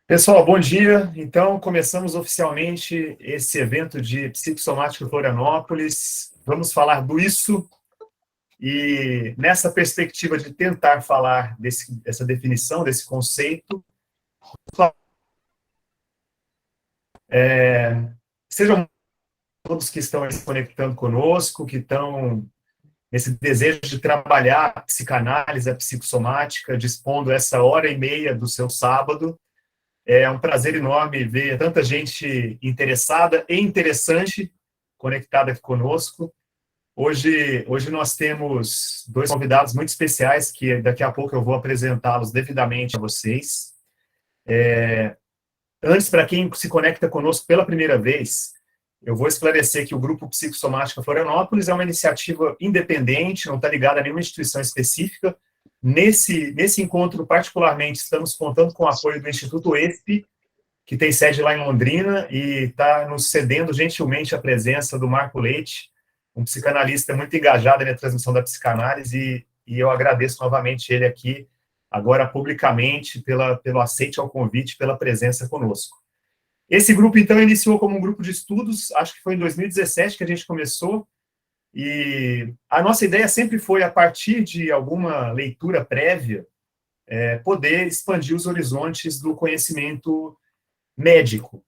Pessoal, bom dia. Então, começamos oficialmente esse evento de Psicossomática Florianópolis. Vamos falar do isso e nessa perspectiva de tentar falar dessa definição, desse conceito, sejam todos que estão se conectando conosco, que estão nesse desejo de trabalhar a psicanálise, a psicossomática, dispondo essa hora e meia do seu sábado. É um prazer enorme ver tanta gente interessada e interessante conectada aqui conosco. Hoje nós temos dois convidados muito especiais, que daqui a pouco eu vou apresentá-los devidamente a vocês. Antes, para quem se conecta conosco pela primeira vez, eu vou esclarecer que o Grupo Psicossomática Florianópolis é uma iniciativa independente, não está ligada a nenhuma instituição específica. Nesse encontro, particularmente, estamos contando com o apoio do Instituto ESP, que tem sede lá em Londrina, e está nos cedendo gentilmente a presença do Marco Leite, um psicanalista muito engajado na transmissão da psicanálise, e eu agradeço novamente ele aqui, agora publicamente, pelo aceite ao convite, pela presença conosco. Esse grupo, então, iniciou como um grupo de estudos, acho que foi em 2017 que a gente começou, e a nossa ideia sempre foi, a partir de alguma leitura prévia, poder expandir os horizontes do conhecimento médico.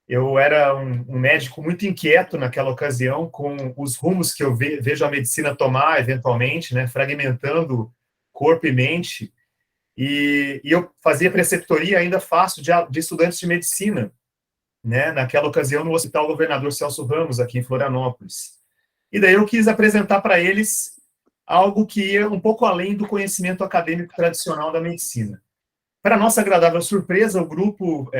Eu era um médico muito inquieto naquela ocasião com os rumos que eu vejo a medicina tomar, eventualmente, né, fragmentando corpo e mente, e eu fazia preceptoria, ainda faço, de estudantes de medicina, né, naquela ocasião no Hospital Governador Celso Ramos, aqui em Florianópolis. E daí eu quis apresentar para eles algo que ia um pouco além do conhecimento acadêmico tradicional da medicina. Para nossa agradável surpresa, o grupo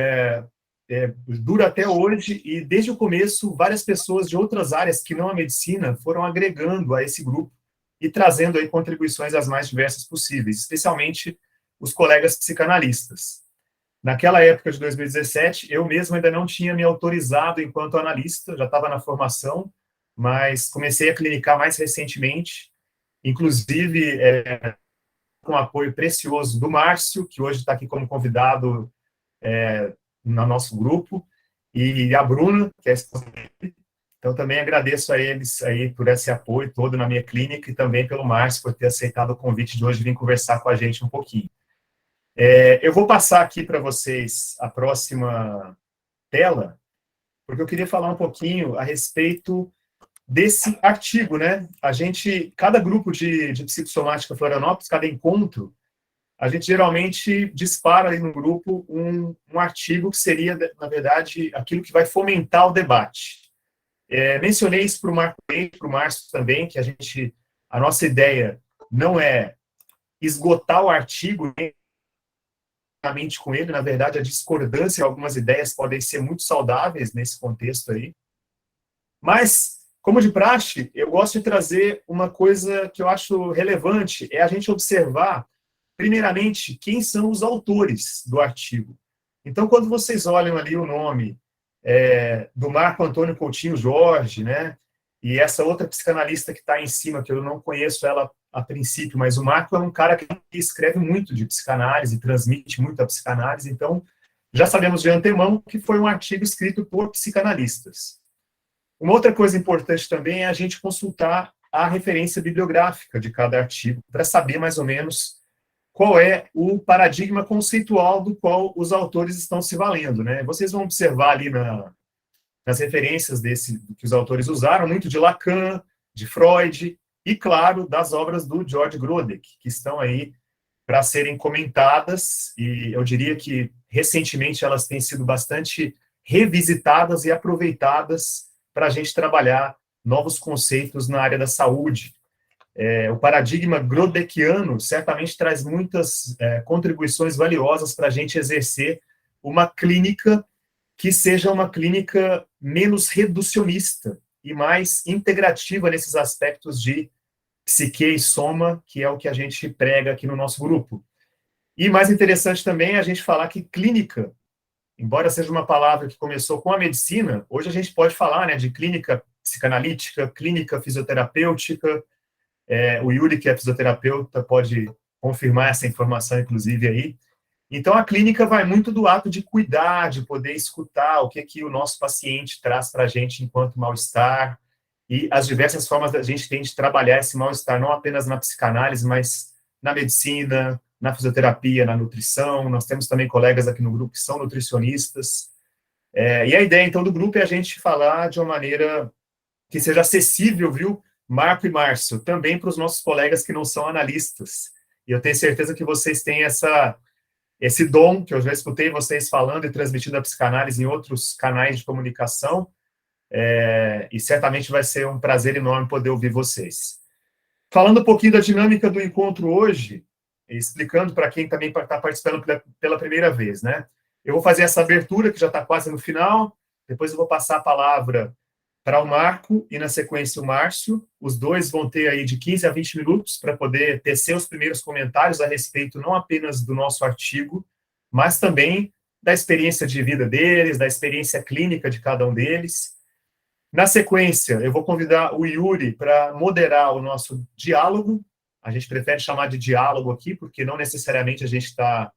dura até hoje, e desde o começo, várias pessoas de outras áreas que não a medicina foram agregando a esse grupo e trazendo aí contribuições as mais diversas possíveis, especialmente os colegas psicanalistas. Naquela época de 2017, eu mesmo ainda não tinha me autorizado enquanto analista, já estava na formação, mas comecei a clinicar mais recentemente, inclusive com o apoio precioso do Márcio, que hoje está aqui como convidado no nosso grupo, e a Bruna, que é a esposa dele. Então, também agradeço a eles aí por esse apoio todo na minha clínica, e também pelo Márcio por ter aceitado o convite de hoje vir conversar com a gente um pouquinho. Eu vou passar aqui para vocês a próxima tela, porque eu queria falar um pouquinho a respeito desse artigo, né? Cada grupo de psicossomática Florianópolis, cada encontro, a gente geralmente dispara ali no grupo um artigo que seria, na verdade, aquilo que vai fomentar o debate. Mencionei isso para o Marco Leite, para o Márcio também, que a nossa ideia não é esgotar o artigo com ele, na verdade, a discordância em algumas ideias podem ser muito saudáveis nesse contexto aí. Mas, como de praxe, eu gosto de trazer uma coisa que eu acho relevante, é a gente observar, primeiramente, quem são os autores do artigo. Então, quando vocês olham ali o nome do Marco Antônio Coutinho Jorge, né, e essa outra psicanalista que está em cima, que eu não conheço ela a princípio, mas o Marco é um cara que escreve muito de psicanálise, transmite muito a psicanálise, então já sabemos de antemão que foi um artigo escrito por psicanalistas. Uma outra coisa importante também é a gente consultar a referência bibliográfica de cada artigo, para saber mais ou menos qual é o paradigma conceitual do qual os autores estão se valendo, né? Vocês vão observar ali nas referências que os autores usaram, muito de Lacan, de Freud, e, claro, das obras do George Grodek, que estão aí para serem comentadas, e eu diria que, recentemente, elas têm sido bastante revisitadas e aproveitadas para a gente trabalhar novos conceitos na área da saúde. O paradigma grodekiano certamente traz muitas contribuições valiosas para a gente exercer uma clínica que seja uma clínica menos reducionista e mais integrativa nesses aspectos de psique e soma, que é o que a gente prega aqui no nosso grupo. E mais interessante também é a gente falar que clínica, embora seja uma palavra que começou com a medicina, hoje a gente pode falar, né, de clínica psicanalítica, clínica fisioterapêutica. O Yuri, que é fisioterapeuta, pode confirmar essa informação, inclusive, aí. Então, a clínica vai muito do ato de cuidar, de poder escutar o que o nosso paciente traz para a gente enquanto mal-estar, e as diversas formas da gente tem de trabalhar esse mal-estar, não apenas na psicanálise, mas na medicina, na fisioterapia, na nutrição. Nós temos também colegas aqui no grupo que são nutricionistas. E a ideia, então, do grupo é a gente falar de uma maneira que seja acessível, viu, Marco e Márcio, também para os nossos colegas que não são analistas. E eu tenho certeza que vocês têm esse dom, que eu já escutei vocês falando e transmitindo a psicanálise em outros canais de comunicação, e certamente vai ser um prazer enorme poder ouvir vocês. Falando um pouquinho da dinâmica do encontro hoje, explicando para quem também está participando pela primeira vez, né? Eu vou fazer essa abertura, que já está quase no final, depois eu vou passar a palavra para o Marco e, na sequência, o Márcio. Os dois vão ter aí de 15 a 20 minutos para poder tecer os primeiros comentários a respeito não apenas do nosso artigo, mas também da experiência de vida deles, da experiência clínica de cada um deles. Na sequência, eu vou convidar o Yuri para moderar o nosso diálogo. A gente prefere chamar de diálogo aqui, porque não necessariamente a gente está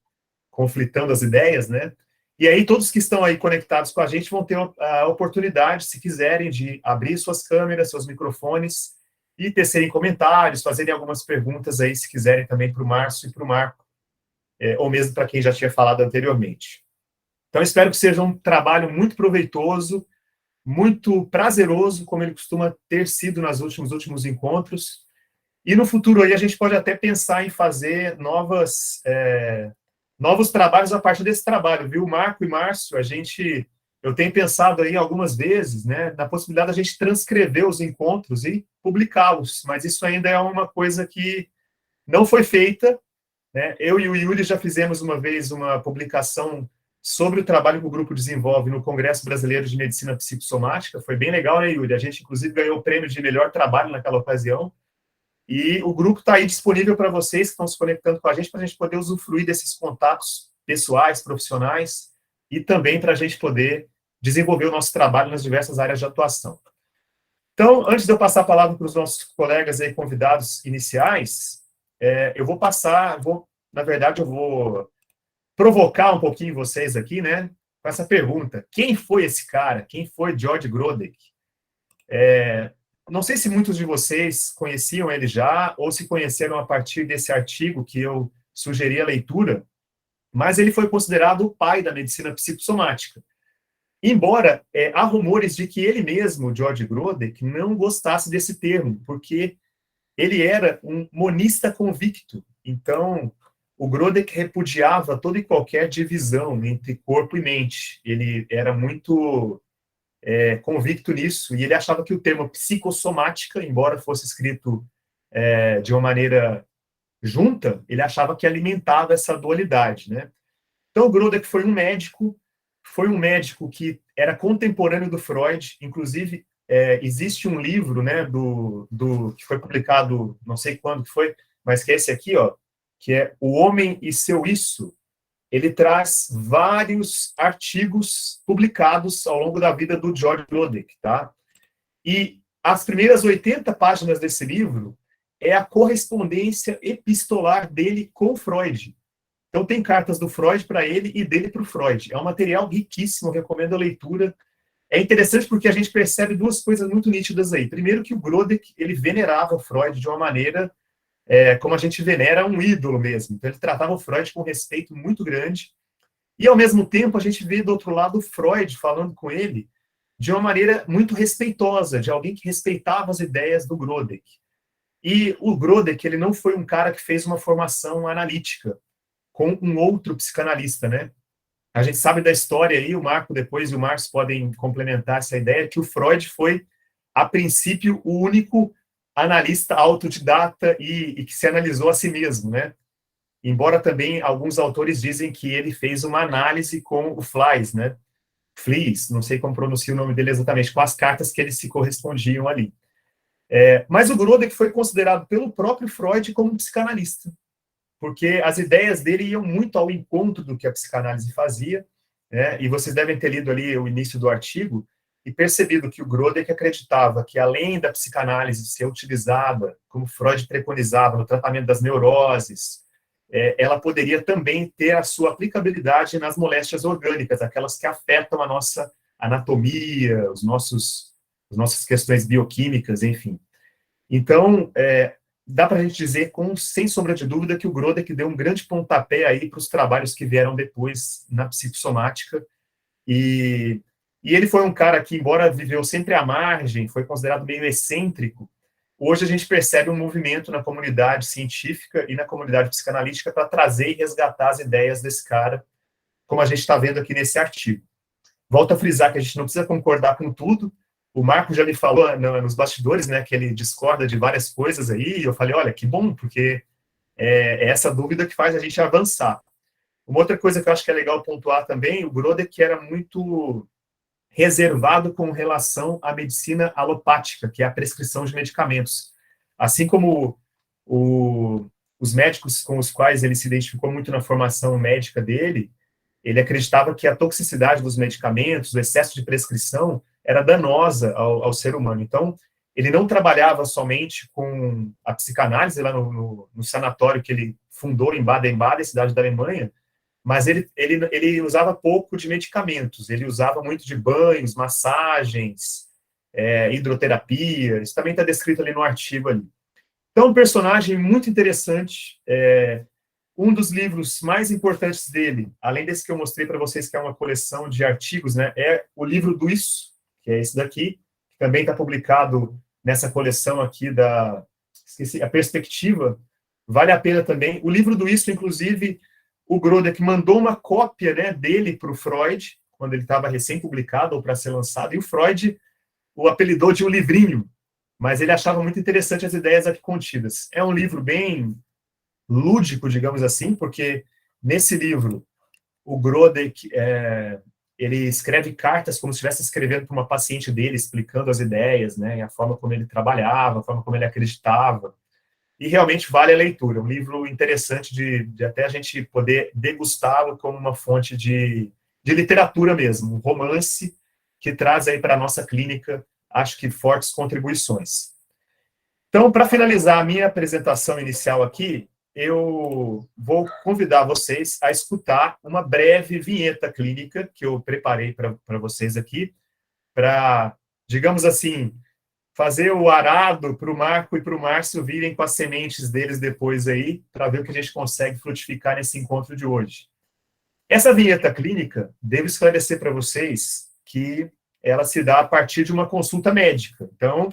conflitando as ideias, né? E aí, todos que estão aí conectados com a gente vão ter a oportunidade, se quiserem, de abrir suas câmeras, seus microfones e tecerem comentários, fazerem algumas perguntas aí, se quiserem, também para o Márcio e para o Marco, ou mesmo para quem já tinha falado anteriormente. Então, espero que seja um trabalho muito proveitoso, muito prazeroso, como ele costuma ter sido nos últimos encontros. E no futuro aí a gente pode até pensar em fazer novos trabalhos a partir desse trabalho, viu? Marco e Márcio, eu tenho pensado aí algumas vezes, né, na possibilidade da gente transcrever os encontros e publicá-los, mas isso ainda é uma coisa que não foi feita, né? Eu e o Yuri já fizemos uma vez uma publicação sobre o trabalho que o grupo desenvolve no Congresso Brasileiro de Medicina Psicossomática. Foi bem legal, né, Yuri? A gente, inclusive, ganhou o prêmio de melhor trabalho naquela ocasião. E o grupo está aí disponível para vocês que estão se conectando com a gente poder usufruir desses contatos pessoais, profissionais, e também para a gente poder desenvolver o nosso trabalho nas diversas áreas de atuação. Então, antes de eu passar a palavra para os nossos colegas aí, convidados iniciais, na verdade, eu vou provocar um pouquinho vocês aqui, né, com essa pergunta. Quem foi esse cara? Quem foi George Grodek? Não sei se muitos de vocês conheciam ele já, ou se conheceram a partir desse artigo que eu sugeri a leitura, mas ele foi considerado o pai da medicina psicossomática. Embora há rumores de que ele mesmo, George Grodek, não gostasse desse termo, porque ele era um monista convicto. Então, o Grodek repudiava toda e qualquer divisão entre corpo e mente. Ele era muito convicto nisso, e ele achava que o termo psicossomática, embora fosse escrito de uma maneira junta, ele achava que alimentava essa dualidade, né? Então, o Grodek foi um médico que era contemporâneo do Freud. Inclusive, existe um livro, né, que foi publicado, não sei quando que foi, mas que é esse aqui, ó, que é O Homem e Seu Isso. Ele traz vários artigos publicados ao longo da vida do George Grodek, tá? E as primeiras 80 páginas desse livro é a correspondência epistolar dele com Freud. Então, tem cartas do Freud para ele e dele para o Freud. É um material riquíssimo, recomendo a leitura. É interessante porque a gente percebe duas coisas muito nítidas aí. Primeiro, que o Grodek, ele venerava o Freud de uma maneira como a gente venera um ídolo mesmo. Então, ele tratava o Freud com um respeito muito grande. E, ao mesmo tempo, a gente vê do outro lado o Freud falando com ele de uma maneira muito respeitosa, de alguém que respeitava as ideias do Grodek. E o Grodek, ele não foi um cara que fez uma formação analítica com um outro psicanalista, né? A gente sabe da história aí, o Marco depois e o Marcos podem complementar essa ideia, que o Freud foi, a princípio, o único analista autodidata e que se analisou a si mesmo, né? Embora também alguns autores dizem que ele fez uma análise com o Flies, né? Flies, não sei como pronuncia o nome dele exatamente, com as cartas que eles se correspondiam ali. Mas o Grodek foi considerado pelo próprio Freud como um psicanalista, porque as ideias dele iam muito ao encontro do que a psicanálise fazia, né? E vocês devem ter lido ali o início do artigo e percebido que o Grodek acreditava que, além da psicanálise ser utilizada, como Freud preconizava, no tratamento das neuroses, ela poderia também ter a sua aplicabilidade nas moléstias orgânicas, aquelas que afetam a nossa anatomia, as nossas questões bioquímicas, enfim. Então, dá para a gente dizer, sem sombra de dúvida, que o Grodek deu um grande pontapé aí para os trabalhos que vieram depois na psicossomática, e ele foi um cara que, embora viveu sempre à margem, foi considerado meio excêntrico. Hoje a gente percebe um movimento na comunidade científica e na comunidade psicanalítica para trazer e resgatar as ideias desse cara, como a gente está vendo aqui nesse artigo. Volto a frisar que a gente não precisa concordar com tudo. O Marco já me falou nos bastidores, né, que ele discorda de várias coisas aí, e eu falei, olha, que bom, porque é essa dúvida que faz a gente avançar. Uma outra coisa que eu acho que é legal pontuar também, o Grodek era muito reservado com relação à medicina alopática, que é a prescrição de medicamentos. Assim como os médicos com os quais ele se identificou muito na formação médica dele, ele acreditava que a toxicidade dos medicamentos, o excesso de prescrição, era danosa ao ser humano. Então, ele não trabalhava somente com a psicanálise lá no sanatório que ele fundou em Baden-Baden, cidade da Alemanha, mas ele usava pouco de medicamentos, ele usava muito de banhos, massagens, hidroterapia, isso também está descrito ali no artigo ali. Então, um personagem muito interessante, um dos livros mais importantes dele, além desse que eu mostrei para vocês, que é uma coleção de artigos, né, é o livro do Isso, que é esse daqui, que também está publicado nessa coleção aqui esqueci, a Perspectiva, vale a pena também. O livro do Isso, inclusive, o Grodek mandou uma cópia, né, dele para o Freud, quando ele estava recém-publicado ou para ser lançado, e o Freud o apelidou de um livrinho, mas ele achava muito interessante as ideias aqui contidas. É um livro bem lúdico, digamos assim, porque nesse livro o Grodek ele escreve cartas como se estivesse escrevendo para uma paciente dele, explicando as ideias, né, a forma como ele trabalhava, a forma como ele acreditava. E realmente vale a leitura. Um livro interessante de até a gente poder degustá-lo como uma fonte de literatura mesmo, um romance que traz aí para a nossa clínica, acho que fortes contribuições. Então, para finalizar a minha apresentação inicial aqui, eu vou convidar vocês a escutar uma breve vinheta clínica que eu preparei para vocês aqui, para, digamos assim, fazer o arado para o Marco e para o Márcio virem com as sementes deles depois aí, para ver o que a gente consegue frutificar nesse encontro de hoje. Essa vinheta clínica, devo esclarecer para vocês que ela se dá a partir de uma consulta médica. Então,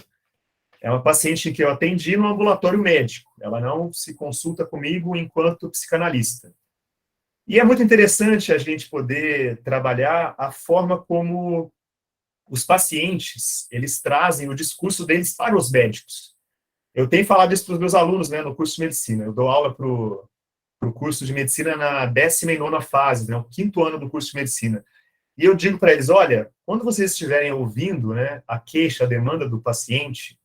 é uma paciente que eu atendi no ambulatório médico. Ela não se consulta comigo enquanto psicanalista. E é muito interessante a gente poder trabalhar a forma como os pacientes, eles trazem o discurso deles para os médicos. Eu tenho falado isso para os meus alunos, né, no curso de medicina. Eu dou aula para o curso de medicina na 19ª fase, né, o 5º ano do curso de medicina. E eu digo para eles, olha, quando vocês estiverem ouvindo, né, a queixa, a demanda do paciente,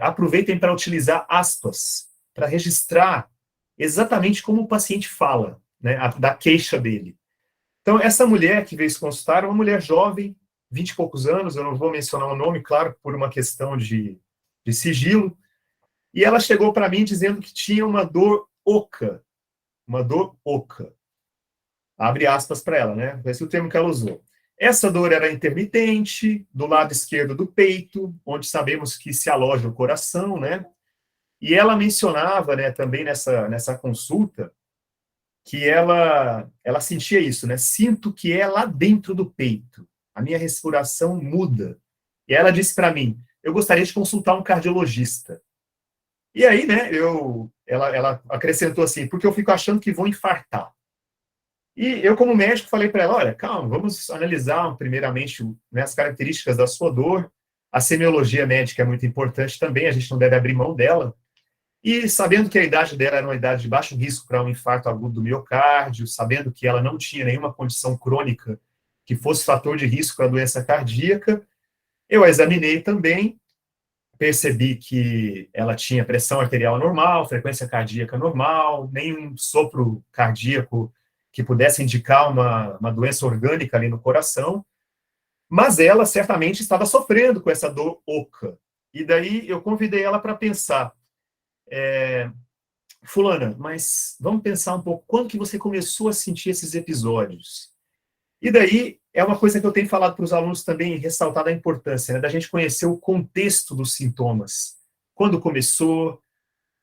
aproveitem para utilizar aspas, para registrar exatamente como o paciente fala, né, da queixa dele. Então, essa mulher que veio se consultar é uma mulher jovem, 20 e poucos anos, eu não vou mencionar o nome, claro, por uma questão de sigilo, e ela chegou para mim dizendo que tinha uma dor oca, abre aspas para ela, né? Esse é o termo que ela usou. Essa dor era intermitente, do lado esquerdo do peito, onde sabemos que se aloja o coração, né? E ela mencionava, né, também nessa consulta, que ela sentia isso, né? Sinto que é lá dentro do peito. A minha respiração muda. E ela disse para mim, eu gostaria de consultar um cardiologista. E aí, né, ela acrescentou assim, porque eu fico achando que vou infartar. E eu, como médico, falei para ela, olha, calma, vamos analisar primeiramente, né, as características da sua dor. A semiologia médica é muito importante também, a gente não deve abrir mão dela. E sabendo que a idade dela era uma idade de baixo risco para um infarto agudo do miocárdio, sabendo que ela não tinha nenhuma condição crônica que fosse fator de risco para a doença cardíaca, eu a examinei também, percebi que ela tinha pressão arterial normal, frequência cardíaca normal, nenhum sopro cardíaco que pudesse indicar uma doença orgânica ali no coração, mas ela certamente estava sofrendo com essa dor oca. E daí eu convidei ela para pensar, fulana, mas vamos pensar um pouco, quando que você começou a sentir esses episódios? E daí, é uma coisa que eu tenho falado para os alunos também, ressaltar a importância, né, da gente conhecer o contexto dos sintomas. Quando começou,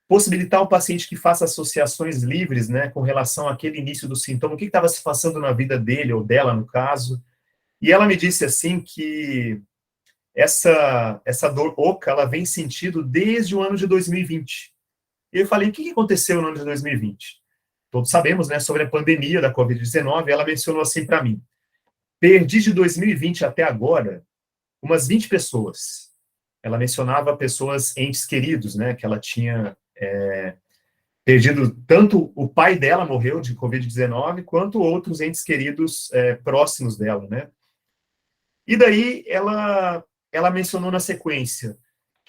possibilitar ao paciente que faça associações livres, né, com relação àquele início do sintoma, o que estava se passando na vida dele ou dela, no caso. E ela me disse assim que essa dor oca, ela vem sentindo desde o ano de 2020. E eu falei, o que aconteceu no ano de 2020? Todos sabemos, né, sobre a pandemia da Covid-19, ela mencionou assim para mim, perdi de 2020 até agora umas 20 pessoas. Ela mencionava pessoas, entes queridos, né, que ela tinha perdido, tanto o pai dela morreu de Covid-19, quanto outros entes queridos próximos dela, né. E daí ela mencionou na sequência,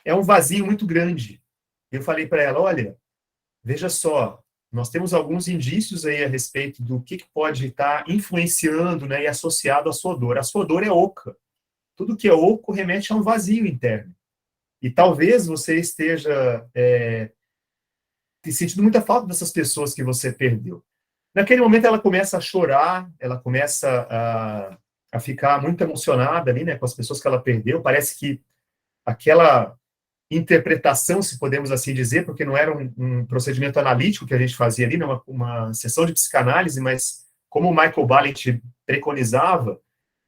é um vazio muito grande. Eu falei para ela, olha, veja só, nós temos alguns indícios aí a respeito do que pode estar influenciando, né, e associado à sua dor. A sua dor é oca. Tudo que é oco remete a um vazio interno. E talvez você esteja sentindo muita falta dessas pessoas que você perdeu. Naquele momento ela começa a chorar, ela começa a ficar muito emocionada ali, né, com as pessoas que ela perdeu. Parece que aquela interpretação, se podemos assim dizer, porque não era um procedimento analítico que a gente fazia ali, né, uma sessão de psicanálise, mas como o Michael Balint preconizava,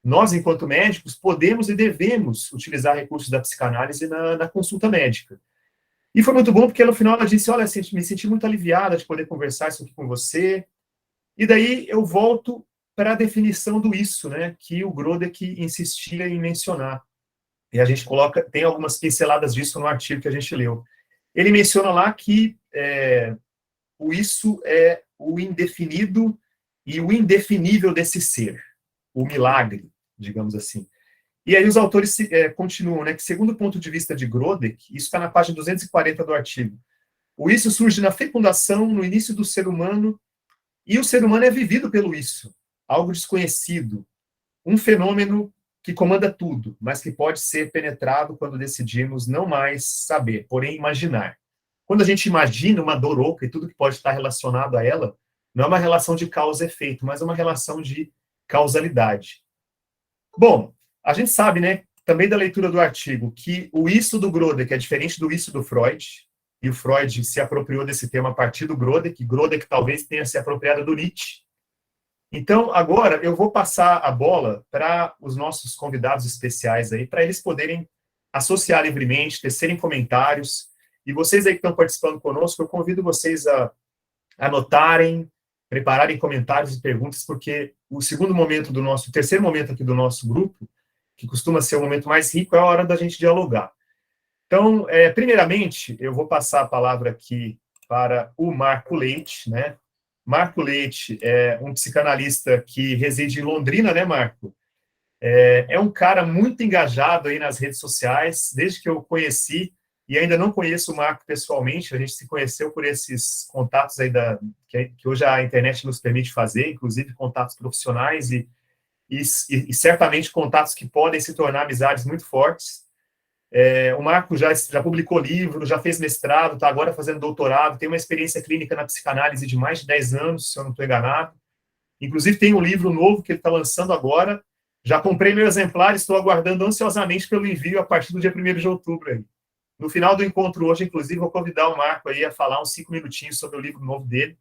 nós, enquanto médicos, podemos e devemos utilizar recursos da psicanálise na consulta médica. E foi muito bom, porque no final ela disse, olha, me senti muito aliviada de poder conversar isso aqui com você. E daí eu volto para a definição do isso, né, que o Grodek insistia em mencionar. E a gente tem algumas pinceladas disso no artigo que a gente leu. Ele menciona lá que o isso é o indefinido e o indefinível desse ser, o milagre, digamos assim. E aí os autores continuam, né, que segundo o ponto de vista de Grodek, isso está na página 240 do artigo, o isso surge na fecundação, no início do ser humano, e o ser humano é vivido pelo isso, algo desconhecido, um fenômeno que comanda tudo, mas que pode ser penetrado quando decidimos não mais saber, porém imaginar. Quando a gente imagina uma dor oca e tudo que pode estar relacionado a ela, não é uma relação de causa e efeito, mas é uma relação de causalidade. Bom, a gente sabe, né, também da leitura do artigo, que o isso do Grodek é diferente do isso do Freud, e o Freud se apropriou desse tema a partir do Grodek, Grodek talvez tenha se apropriado do Nietzsche. Então, agora eu vou passar a bola para os nossos convidados especiais aí, para eles poderem associar livremente, tecerem comentários. E vocês aí que estão participando conosco, eu convido vocês a anotarem, prepararem comentários e perguntas, porque o terceiro momento aqui do nosso grupo, que costuma ser o momento mais rico, é a hora da gente dialogar. Então, primeiramente, eu vou passar a palavra aqui para o Marco Leite, né? Marco Leite é um psicanalista que reside em Londrina, né, Marco? É um cara muito engajado aí nas redes sociais, desde que eu o conheci, e ainda não conheço o Marco pessoalmente, a gente se conheceu por esses contatos aí que hoje a internet nos permite fazer, inclusive contatos profissionais e certamente contatos que podem se tornar amizades muito fortes. O Marco já publicou livro, já fez mestrado, está agora fazendo doutorado, tem uma experiência clínica na psicanálise de mais de 10 anos, se eu não estou enganado. Inclusive, tem um livro novo que ele está lançando agora. Já comprei meu exemplar, estou aguardando ansiosamente pelo envio a partir do dia 1º de outubro. Aí. No final do encontro hoje, inclusive, vou convidar o Marco aí a falar uns 5 minutinhos sobre o livro novo dele.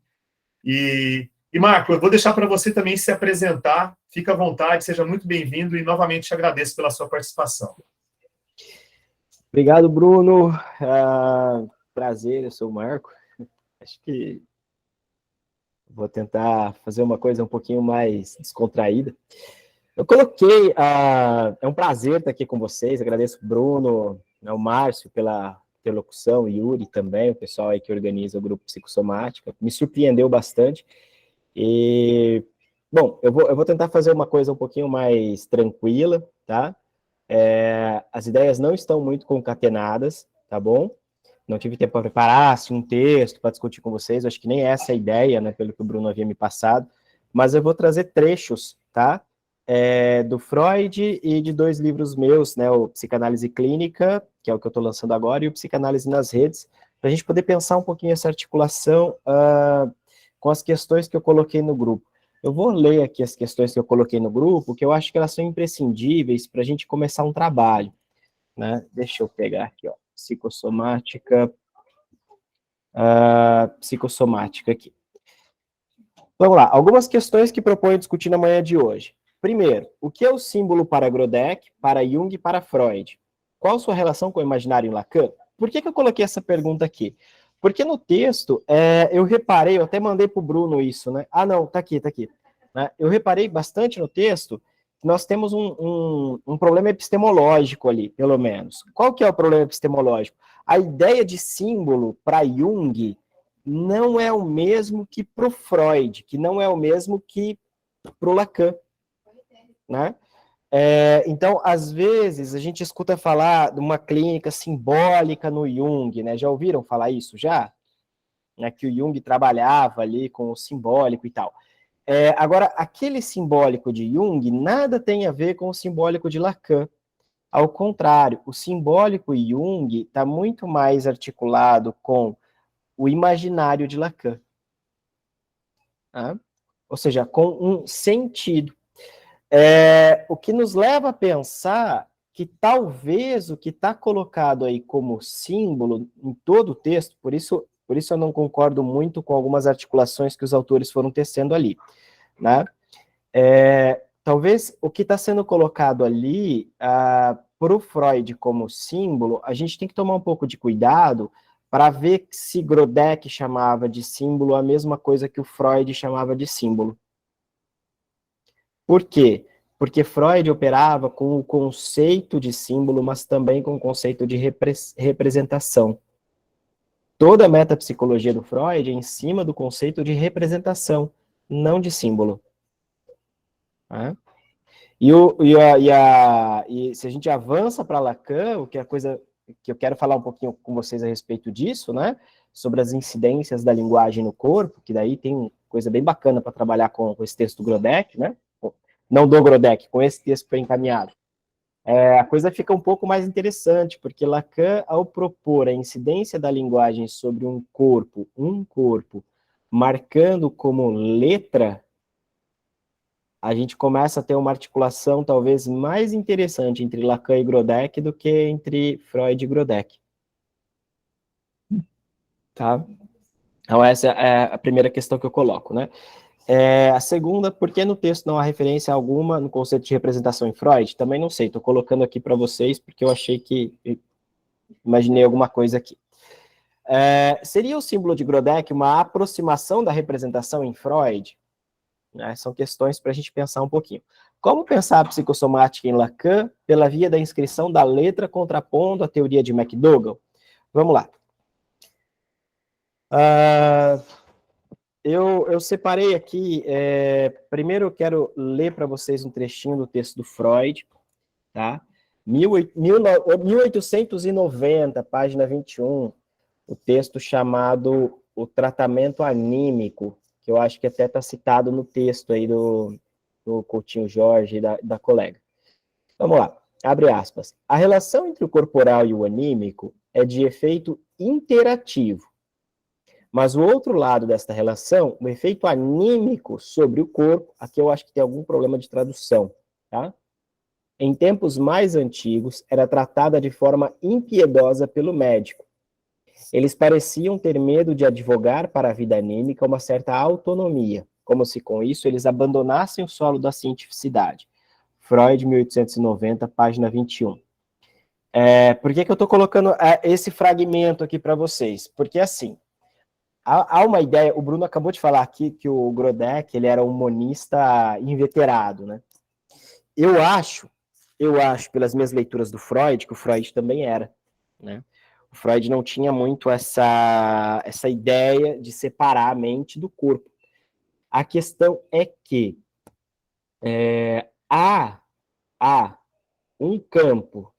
E Marco, eu vou deixar para você também se apresentar. Fica à vontade, seja muito bem-vindo e novamente te agradeço pela sua participação. Obrigado, Bruno. Prazer, eu sou o Marco. Acho que vou tentar fazer uma coisa um pouquinho mais descontraída. Eu coloquei, é um prazer estar aqui com vocês, agradeço o Bruno, o Márcio pela interlocução, o Yuri também, o pessoal aí que organiza o grupo Psicossomática, me surpreendeu bastante. E, bom, eu vou tentar fazer uma coisa um pouquinho mais tranquila, tá? As ideias não estão muito concatenadas, tá bom? Não tive tempo para preparar um texto para discutir com vocês, acho que nem essa é a ideia, né, pelo que o Bruno havia me passado, mas eu vou trazer trechos, tá? Do Freud e de 2 livros meus, né, o Psicanálise Clínica, que é o que eu estou lançando agora, e o Psicanálise nas Redes, para a gente poder pensar um pouquinho essa articulação com as questões que eu coloquei no grupo. Eu vou ler aqui as questões que eu coloquei no grupo, que eu acho que elas são imprescindíveis para a gente começar um trabalho, né? Deixa eu pegar aqui, ó, psicossomática aqui. Vamos lá, algumas questões que proponho discutir na manhã de hoje. Primeiro, o que é o símbolo para Grodeck, para Jung e para Freud? Qual sua relação com o imaginário em Lacan? Por que eu coloquei essa pergunta aqui? Porque no texto, eu reparei, eu até mandei para o Bruno isso, né? Ah, não, tá aqui. Né? Eu reparei bastante no texto que nós temos um problema epistemológico ali, pelo menos. Qual que é o problema epistemológico? A ideia de símbolo para Jung não é o mesmo que para o Freud, que não é o mesmo que para o Lacan, né? Então, às vezes, a gente escuta falar de uma clínica simbólica no Jung, né? Já ouviram falar isso, já? Né? Que o Jung trabalhava ali com o simbólico e tal. Agora, aquele simbólico de Jung nada tem a ver com o simbólico de Lacan. Ao contrário, o simbólico Jung está muito mais articulado com o imaginário de Lacan. Tá? Ou seja, com um sentido. O que nos leva a pensar que talvez o que está colocado aí como símbolo em todo o texto, por isso eu não concordo muito com algumas articulações que os autores foram tecendo ali, né? Talvez o que está sendo colocado ali para o Freud como símbolo, a gente tem que tomar um pouco de cuidado para ver se Grodeck chamava de símbolo a mesma coisa que o Freud chamava de símbolo. Por quê? Porque Freud operava com o conceito de símbolo, mas também com o conceito de representação. Toda a metapsicologia do Freud é em cima do conceito de representação, não de símbolo. Tá? E se a gente avança para Lacan, o que é a coisa que eu quero falar um pouquinho com vocês a respeito disso, né? Sobre as incidências da linguagem no corpo, que daí tem coisa bem bacana para trabalhar com esse texto do Grodeck, né? Não do Grodeck, com esse texto que foi encaminhado. A coisa fica um pouco mais interessante, porque Lacan, ao propor a incidência da linguagem sobre um corpo, marcando como letra, a gente começa a ter uma articulação talvez mais interessante entre Lacan e Grodeck do que entre Freud e Grodeck. Tá? Então, essa é a primeira questão que eu coloco, né? A segunda, por que no texto não há referência alguma no conceito de representação em Freud? Também não sei, estou colocando aqui para vocês, porque eu achei que... imaginei alguma coisa aqui. Seria o símbolo de Grodeck uma aproximação da representação em Freud? São questões para a gente pensar um pouquinho. Como pensar a psicossomática em Lacan pela via da inscrição da letra contrapondo a teoria de McDougall? Vamos lá. Eu separei aqui, primeiro eu quero ler para vocês um trechinho do texto do Freud, tá? 1890, página 21, o texto chamado O Tratamento Anímico, que eu acho que até está citado no texto aí do Coutinho Jorge e da colega. Vamos lá, abre aspas. A relação entre o corporal e o anímico é de efeito interativo. Mas o outro lado desta relação, o efeito anímico sobre o corpo, aqui eu acho que tem algum problema de tradução, tá? Em tempos mais antigos, era tratada de forma impiedosa pelo médico. Eles pareciam ter medo de advogar para a vida anímica uma certa autonomia, como se com isso eles abandonassem o solo da cientificidade. Freud, 1890, página 21. Por que eu estou colocando esse fragmento aqui para vocês? Porque assim, há uma ideia, o Bruno acabou de falar aqui que o Grodeck, ele era um monista inveterado, né? Eu acho, pelas minhas leituras do Freud, que o Freud também era, né? O Freud não tinha muito essa ideia de separar a mente do corpo. A questão é que há um campo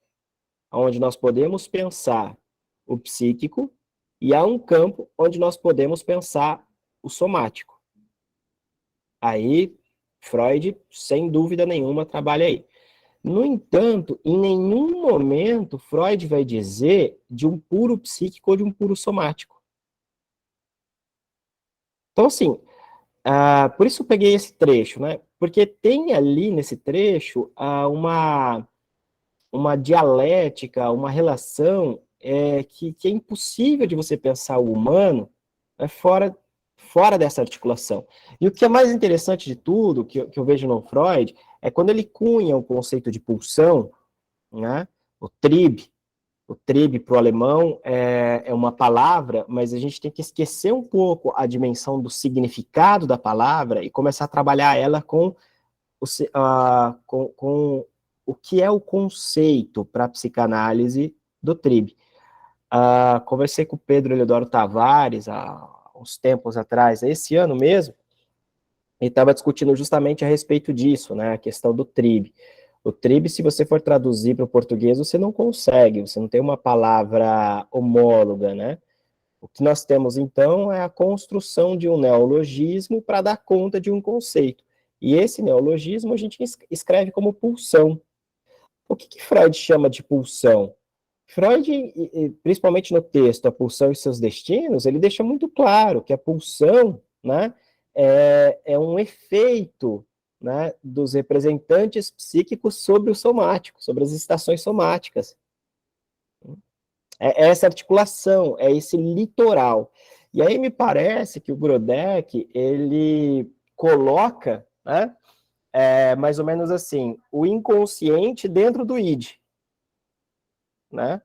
onde nós podemos pensar o psíquico e há um campo onde nós podemos pensar o somático. Aí, Freud, sem dúvida nenhuma, trabalha aí. No entanto, em nenhum momento Freud vai dizer de um puro psíquico ou de um puro somático. Então, assim, por isso eu peguei esse trecho, né? Porque tem ali nesse trecho uma dialética, uma relação que é impossível de você pensar o humano fora dessa articulação. E o que é mais interessante de tudo, que eu vejo no Freud, é quando ele cunha o conceito de pulsão, né? O Trieb. O Trieb para o alemão é uma palavra, mas a gente tem que esquecer um pouco a dimensão do significado da palavra e começar a trabalhar ela com o que é o conceito para a psicanálise do Trieb. Conversei com o Pedro Eleodoro Tavares há uns tempos atrás, esse ano mesmo, e estava discutindo justamente a respeito disso, né, a questão do Trieb. O Trieb, se você for traduzir para o português, você não consegue, você não tem uma palavra homóloga, né? O que nós temos, então, é a construção de um neologismo para dar conta de um conceito. E esse neologismo a gente escreve como pulsão. O que Freud chama de pulsão? Freud, principalmente no texto A Pulsão e Seus Destinos, ele deixa muito claro que a pulsão, né, é um efeito, né, dos representantes psíquicos sobre o somático, sobre as estações somáticas. É essa articulação, é esse litoral. E aí me parece que o Grodeck, ele coloca, né, mais ou menos assim, o inconsciente dentro do id, né?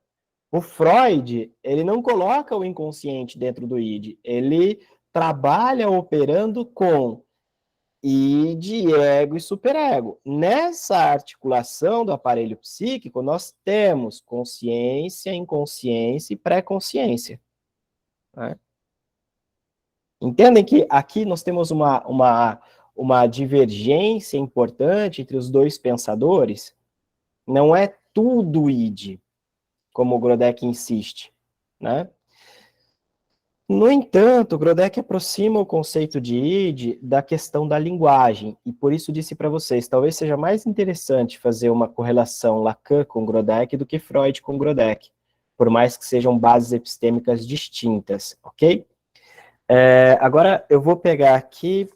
O Freud, ele não coloca o inconsciente dentro do id, ele trabalha operando com id, ego e superego. Nessa articulação do aparelho psíquico, nós temos consciência, inconsciência e pré-consciência, né? Entendem que aqui nós temos uma divergência importante entre os dois pensadores? Não é tudo id, como o Grodeck insiste, né? No entanto, o Grodeck aproxima o conceito de id da questão da linguagem, e por isso disse para vocês, talvez seja mais interessante fazer uma correlação Lacan com Grodeck do que Freud com Grodeck, por mais que sejam bases epistêmicas distintas, ok? Agora eu vou pegar aqui,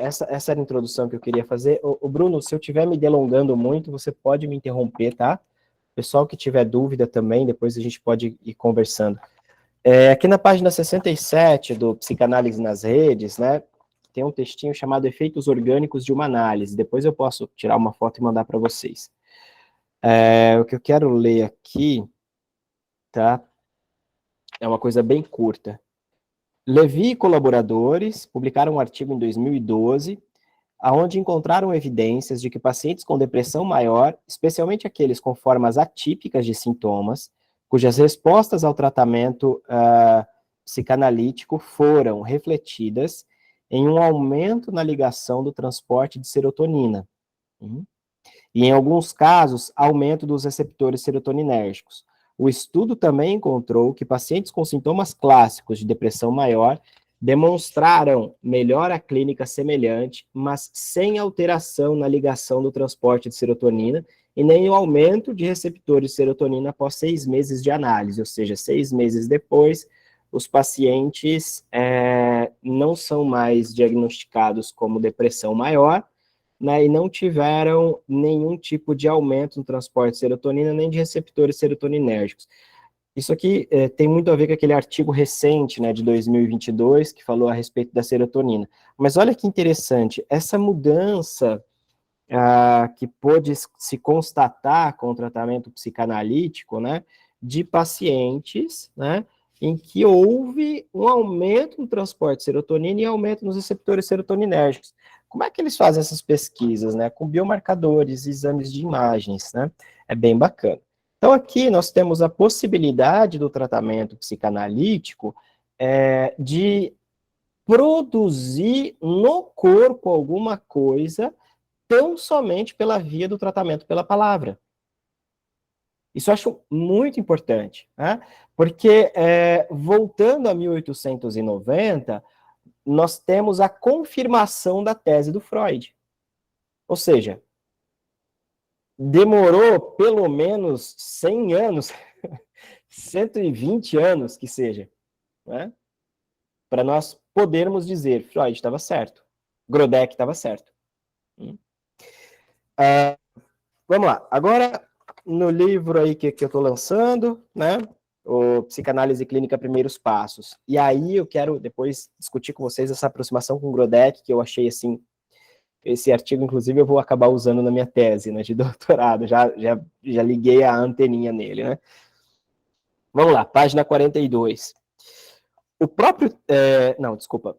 essa era a introdução que eu queria fazer. O Bruno, se eu estiver me delongando muito, você pode me interromper, tá? Pessoal que tiver dúvida também, depois a gente pode ir conversando. Aqui na página 67 do Psicanálise nas Redes, né, tem um textinho chamado Efeitos Orgânicos de uma Análise. Depois eu posso tirar uma foto e mandar para vocês. O que eu quero ler aqui, tá? É uma coisa bem curta. Levy e colaboradores publicaram um artigo em 2012, onde encontraram evidências de que pacientes com depressão maior, especialmente aqueles com formas atípicas de sintomas, cujas respostas ao tratamento psicanalítico foram refletidas em um aumento na ligação do transporte de serotonina. E, em alguns casos, aumento dos receptores serotoninérgicos. O estudo também encontrou que pacientes com sintomas clássicos de depressão maior demonstraram melhora clínica semelhante, mas sem alteração na ligação do transporte de serotonina e nem o aumento de receptores de serotonina após 6 meses de análise, ou seja, 6 meses depois, os pacientes não são mais diagnosticados como depressão maior, né, e não tiveram nenhum tipo de aumento no transporte de serotonina, nem de receptores serotoninérgicos. Isso aqui tem muito a ver com aquele artigo recente, né, de 2022, que falou a respeito da serotonina. Mas olha que interessante, essa mudança que pôde se constatar com o tratamento psicanalítico, né, de pacientes, né, em que houve um aumento no transporte de serotonina e aumento nos receptores serotoninérgicos. Como é que eles fazem essas pesquisas, né? Com biomarcadores, exames de imagens, né? É bem bacana. Então, aqui nós temos a possibilidade do tratamento psicanalítico de produzir no corpo alguma coisa tão somente pela via do tratamento pela palavra. Isso eu acho muito importante, né? Porque, voltando a 1890, nós temos a confirmação da tese do Freud. Ou seja, demorou pelo menos 100 anos, 120 anos que seja, né? Para nós podermos dizer, Freud estava certo, Grodeck estava certo. Vamos lá, agora no livro aí que eu estou lançando, né, o Psicanálise Clínica Primeiros Passos, e aí eu quero depois discutir com vocês essa aproximação com o Grodeck, que eu achei assim, esse artigo, inclusive, eu vou acabar usando na minha tese, né, de doutorado, já liguei a anteninha nele, né. Vamos lá, página 42. O próprio, não, desculpa.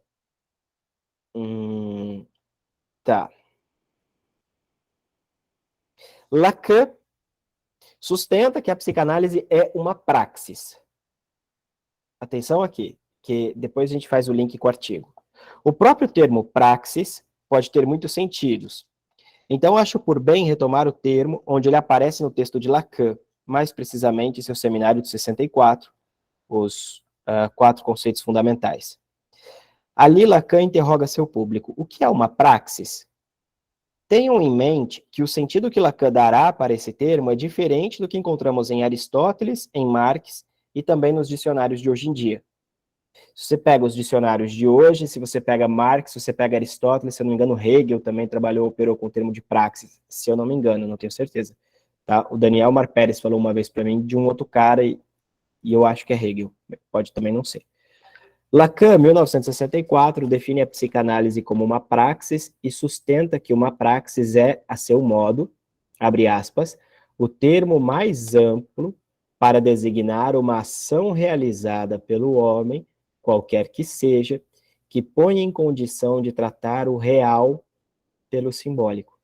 Tá. Lacan sustenta que a psicanálise é uma praxis. Atenção aqui, que depois a gente faz o link com o artigo. O próprio termo praxis pode ter muitos sentidos. Então, acho por bem retomar o termo onde ele aparece no texto de Lacan, mais precisamente em seu seminário de 64, os 4 conceitos fundamentais. Ali, Lacan interroga seu público: o que é uma praxis? Tenham em mente que o sentido que Lacan dará para esse termo é diferente do que encontramos em Aristóteles, em Marx e também nos dicionários de hoje em dia. Se você pega os dicionários de hoje, se você pega Marx, se você pega Aristóteles, se eu não me engano, Hegel também operou com o termo de praxis, se eu não me engano, não tenho certeza. Tá? O Daniel Mar Pérez falou uma vez para mim de um outro cara e eu acho que é Hegel, pode também não ser. Lacan, 1964, define a psicanálise como uma praxis e sustenta que uma praxis é, a seu modo, abre aspas, o termo mais amplo para designar uma ação realizada pelo homem, qualquer que seja, que ponha em condição de tratar o real pelo simbólico.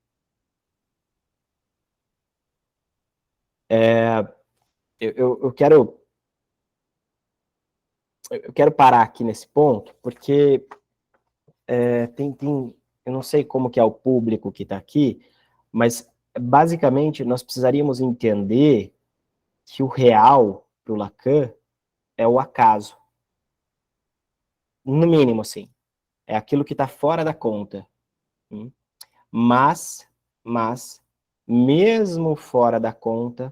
Eu quero parar aqui nesse ponto, porque eu não sei como que é o público que está aqui, mas basicamente nós precisaríamos entender que o real para o Lacan é o acaso. No mínimo, assim. É aquilo que está fora da conta. Mas, mesmo fora da conta,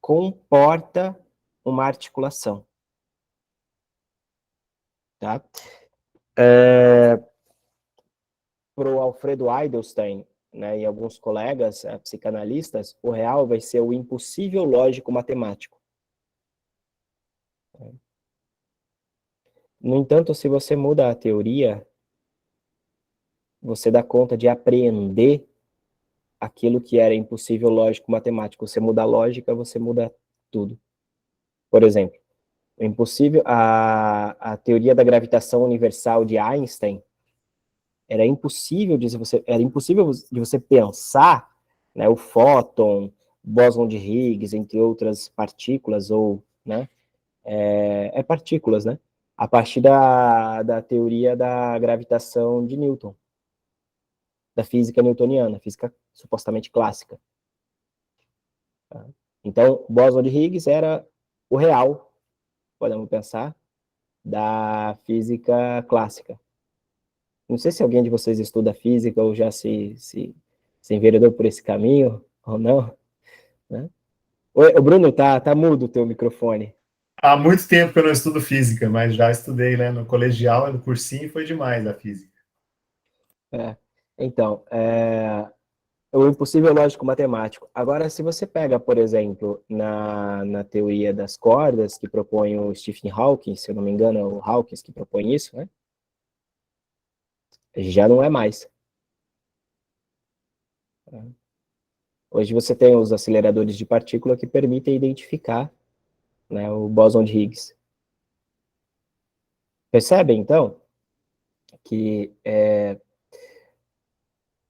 comporta uma articulação. Tá? Para o Alfredo Eidelstein, né, e alguns colegas psicanalistas, o real vai ser o impossível lógico matemático. No entanto, se você muda a teoria, você dá conta de apreender aquilo que era impossível lógico matemático. Você muda a lógica, você muda tudo. Por exemplo, a teoria da gravitação universal de Einstein era impossível de você pensar, né, o fóton, bóson de Higgs, entre outras partículas, ou, né, partículas, né, a partir da teoria da gravitação de Newton, da física newtoniana, física supostamente clássica. Tá? Então, o bóson de Higgs era o real, podemos pensar, da física clássica. Não sei se alguém de vocês estuda física ou já se enveredou por esse caminho, ou não. Né? Oi, Bruno, tá mudo o teu microfone. Há muito tempo que eu não estudo física, mas já estudei, né, no colegial, no cursinho, foi demais a física. Então, o impossível lógico matemático. Agora, se você pega, por exemplo, na teoria das cordas, que propõe o Stephen Hawking, se eu não me engano, é o Hawking que propõe isso, né? Já não é mais. Hoje você tem os aceleradores de partícula que permitem identificar, né, o bóson de Higgs. Percebe, então, que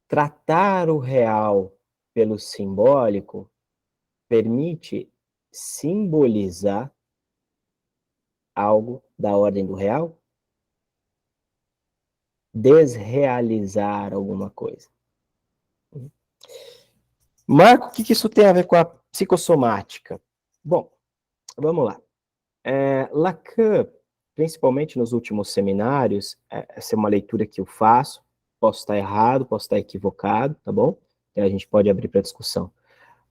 tratar o real pelo simbólico permite simbolizar algo da ordem do real, desrealizar alguma coisa. Marco, o que isso tem a ver com a psicossomática? Bom, vamos lá. Lacan, principalmente nos últimos seminários, essa é uma leitura que eu faço, posso estar errado, posso estar equivocado, tá bom? Então a gente pode abrir para discussão.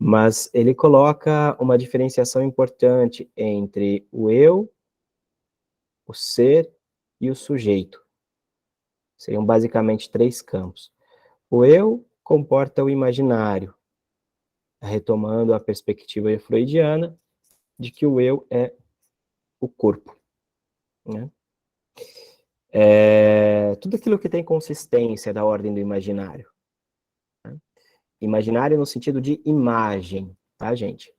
Mas ele coloca uma diferenciação importante entre o eu, o ser e o sujeito. Seriam basicamente 3 campos. O eu comporta o imaginário, retomando a perspectiva freudiana de que o eu é o corpo, né? Tudo aquilo que tem consistência da ordem do imaginário. Né? Imaginário no sentido de imagem, tá, gente?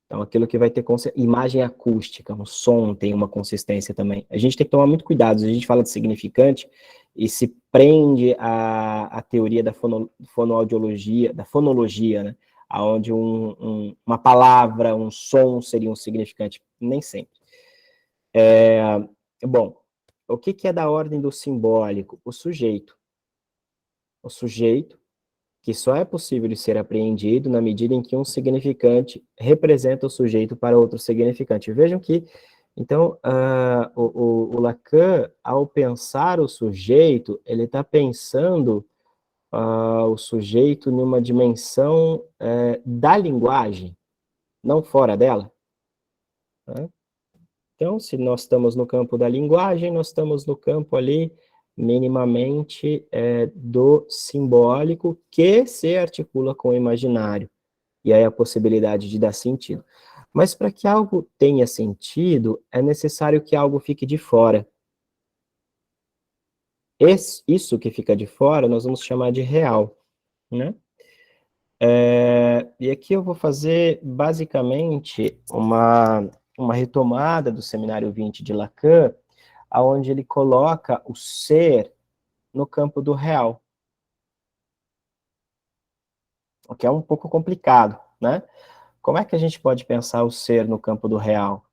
Então, aquilo que vai ter imagem acústica, um som tem uma consistência também. A gente tem que tomar muito cuidado, a gente fala de significante e se prende à teoria da fonoaudiologia, da fonologia, né? Onde uma palavra, um som seria um significante. Nem sempre. Bom, o que é da ordem do simbólico? O sujeito. O sujeito que só é possível de ser apreendido na medida em que um significante representa o sujeito para outro significante. Vejam que, então, o Lacan, ao pensar o sujeito, ele está pensando o sujeito numa dimensão da linguagem, não fora dela. Né? Então, se nós estamos no campo da linguagem, nós estamos no campo ali minimamente do simbólico que se articula com o imaginário, e aí a possibilidade de dar sentido. Mas para que algo tenha sentido, é necessário que algo fique de fora. Isso que fica de fora, nós vamos chamar de real, né? E aqui eu vou fazer, basicamente, uma retomada do Seminário 20 de Lacan, onde ele coloca o ser no campo do real. O que é um pouco complicado, né? Como é que a gente pode pensar o ser no campo do real?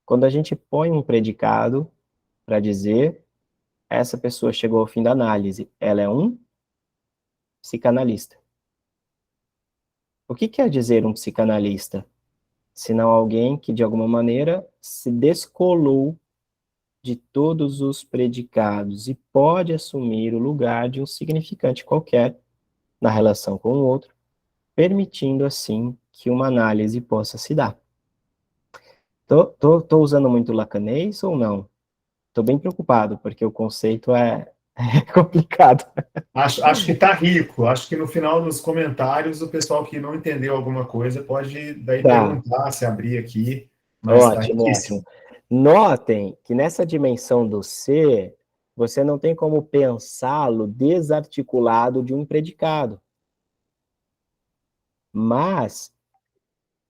Quando a gente põe um predicado para dizer essa pessoa chegou ao fim da análise, ela é um psicanalista. O que quer dizer um psicanalista? Senão alguém que, de alguma maneira, se descolou de todos os predicados e pode assumir o lugar de um significante qualquer na relação com o outro, permitindo, assim, que uma análise possa se dar. Tô usando muito lacanês ou não? Estou bem preocupado, porque o conceito é complicado. Acho que está rico. Acho que no final dos comentários, o pessoal que não entendeu alguma coisa pode daí Tá, perguntar, se abrir aqui, mas está ótimo, ótimo. riquíssimo. Notem que nessa dimensão do ser, você não tem como pensá-lo desarticulado de um predicado. Mas,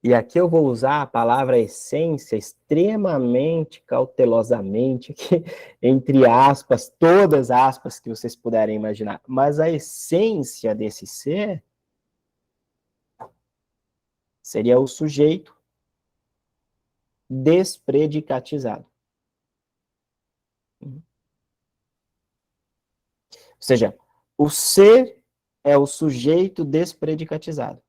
e aqui eu vou usar a palavra essência extremamente cautelosamente, aqui, entre aspas, todas aspas que vocês puderem imaginar, mas a essência desse ser seria o sujeito despredicatizado. Ou seja, o ser é o sujeito despredicatizado.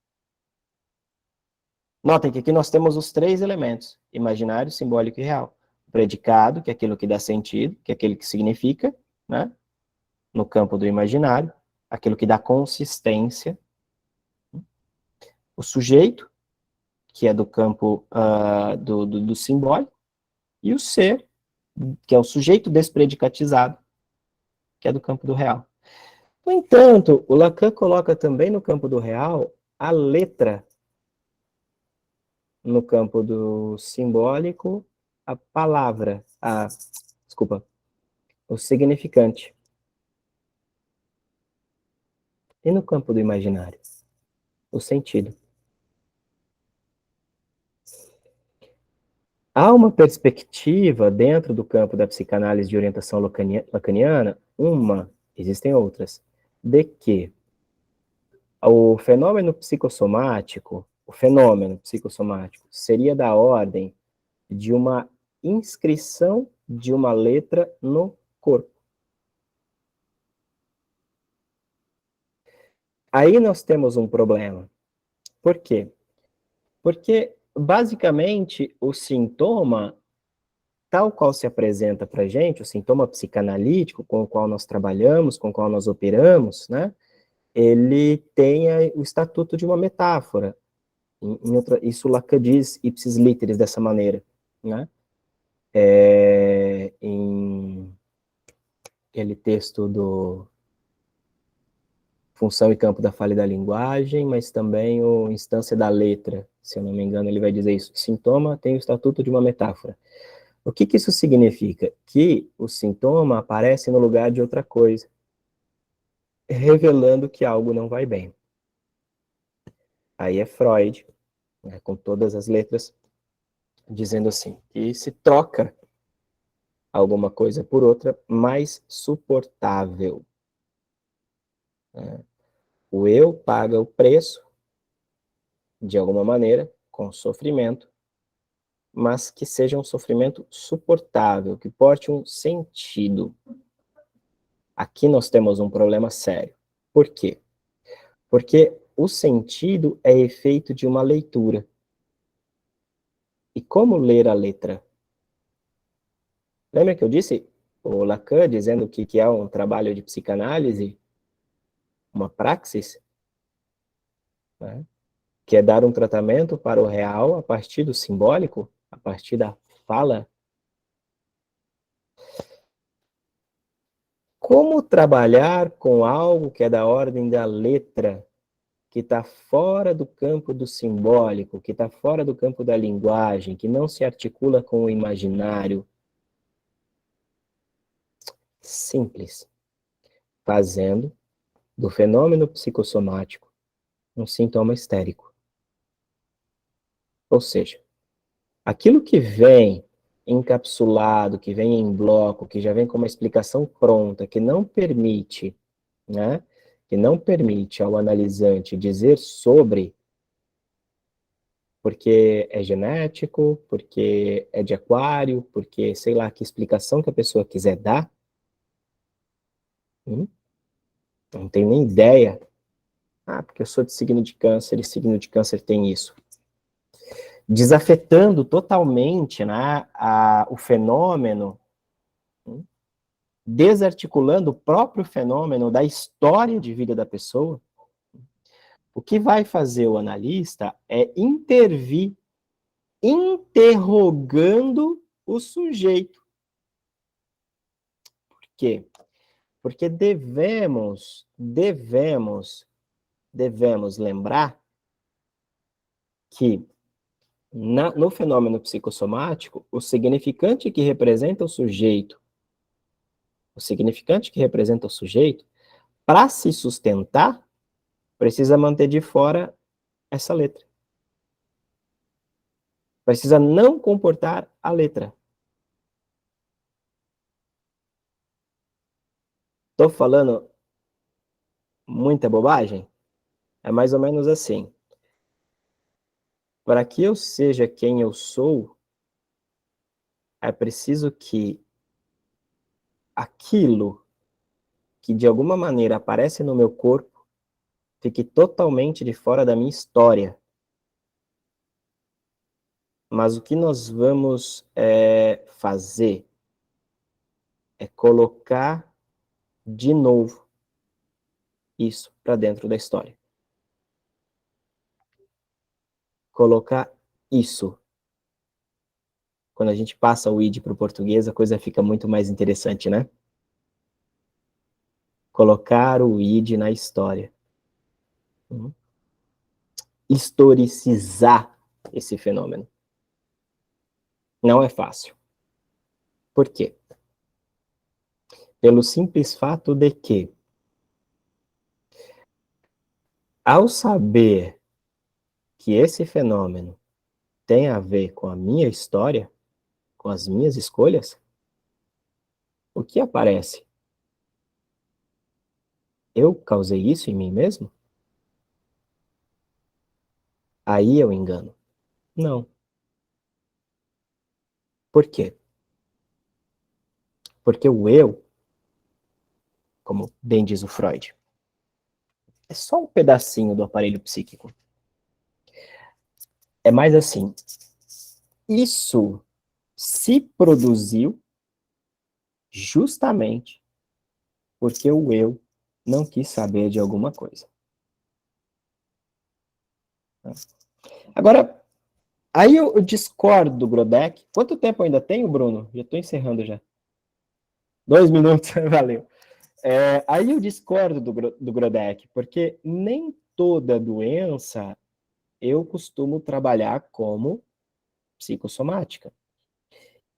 Notem que aqui nós temos os 3 elementos, imaginário, simbólico e real. O predicado, que é aquilo que dá sentido, que é aquele que significa, né? No campo do imaginário, aquilo que dá consistência. O sujeito, que é do campo do simbólico, e o ser, que é o sujeito despredicatizado, que é do campo do real. No entanto, o Lacan coloca também no campo do real a letra, no campo do simbólico, a palavra, desculpa, o significante. E no campo do imaginário, o sentido. Há uma perspectiva dentro do campo da psicanálise de orientação lacaniana, existem outras, de que o fenômeno psicossomático seria da ordem de uma inscrição de uma letra no corpo. Aí nós temos um problema. Por quê? Porque, basicamente, o sintoma, tal qual se apresenta para a gente, o sintoma psicanalítico com o qual nós trabalhamos, com o qual nós operamos, né? ele tem o estatuto de uma metáfora. Isso Lacan diz ipsis literis dessa maneira, né? Em aquele texto do Função e Campo da Falha da Linguagem, mas também o Instância da Letra, se eu não me engano, ele vai dizer isso. Sintoma tem o estatuto de uma metáfora. O que isso significa? Que o sintoma aparece no lugar de outra coisa, revelando que algo não vai bem. Aí é Freud, né, com todas as letras, dizendo assim, que se troca alguma coisa por outra mais suportável. O eu paga o preço, de alguma maneira, com sofrimento, mas que seja um sofrimento suportável, que porte um sentido. Aqui nós temos um problema sério. Por quê? Porque o sentido é efeito de uma leitura. E como ler a letra? Lembra que eu disse o Lacan dizendo que é um trabalho de psicanálise, uma praxis, né? Que é dar um tratamento para o real a partir do simbólico, a partir da fala. Como trabalhar com algo que é da ordem da letra, que está fora do campo do simbólico, que está fora do campo da linguagem, que não se articula com o imaginário? Simples. Fazendo do fenômeno psicossomático um sintoma histérico. Ou seja, aquilo que vem encapsulado, que vem em bloco, que já vem com uma explicação pronta, que não permite, né, que não permite ao analisante dizer sobre, porque é genético, porque é de aquário, porque sei lá que explicação que a pessoa quiser dar, não tenho nem ideia. Ah, porque eu sou de signo de câncer e signo de câncer tem isso. Desafetando totalmente, né, o fenômeno, desarticulando o próprio fenômeno da história de vida da pessoa. O que vai fazer o analista é intervir, interrogando o sujeito. Por quê? Porque devemos lembrar que no fenômeno psicossomático, o significante que representa o sujeito, para se sustentar, precisa manter de fora essa letra. Precisa não comportar a letra. Estou falando muita bobagem? É mais ou menos assim. Para que eu seja quem eu sou, é preciso que aquilo que de alguma maneira aparece no meu corpo fique totalmente de fora da minha história. Mas o que nós vamos fazer é colocar de novo isso para dentro da história. Colocar isso. Quando a gente passa o id para o português, a coisa fica muito mais interessante, né? Colocar o id na história. Historicizar esse fenômeno. Não é fácil. Por quê? Pelo simples fato de que, ao saber que esse fenômeno tem a ver com a minha história, com as minhas escolhas, o que aparece? Eu causei isso em mim mesmo? Aí eu engano. Não. Por quê? Porque o eu, como bem diz o Freud, é só um pedacinho do aparelho psíquico. É mais assim, isso se produziu justamente porque o eu não quis saber de alguma coisa. Agora, aí eu discordo do Grodeck. Quanto tempo ainda tenho, Bruno? Já estou encerrando já. 2 minutos, valeu. Aí eu discordo do Grodeck, porque nem toda doença eu costumo trabalhar como psicossomática.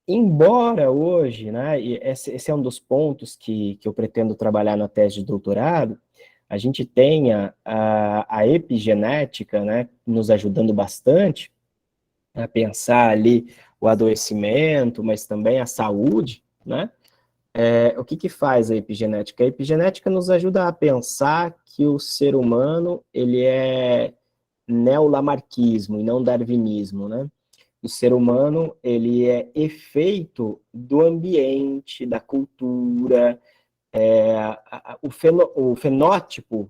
Embora hoje, né, e esse é um dos pontos que eu pretendo trabalhar na tese de doutorado, a gente tenha a epigenética, né, nos ajudando bastante a pensar ali o adoecimento, mas também a saúde, né? O que faz a epigenética? A epigenética nos ajuda a pensar que o ser humano, ele é neolamarquismo e não darwinismo, né? O ser humano, ele é efeito do ambiente, da cultura, o fenótipo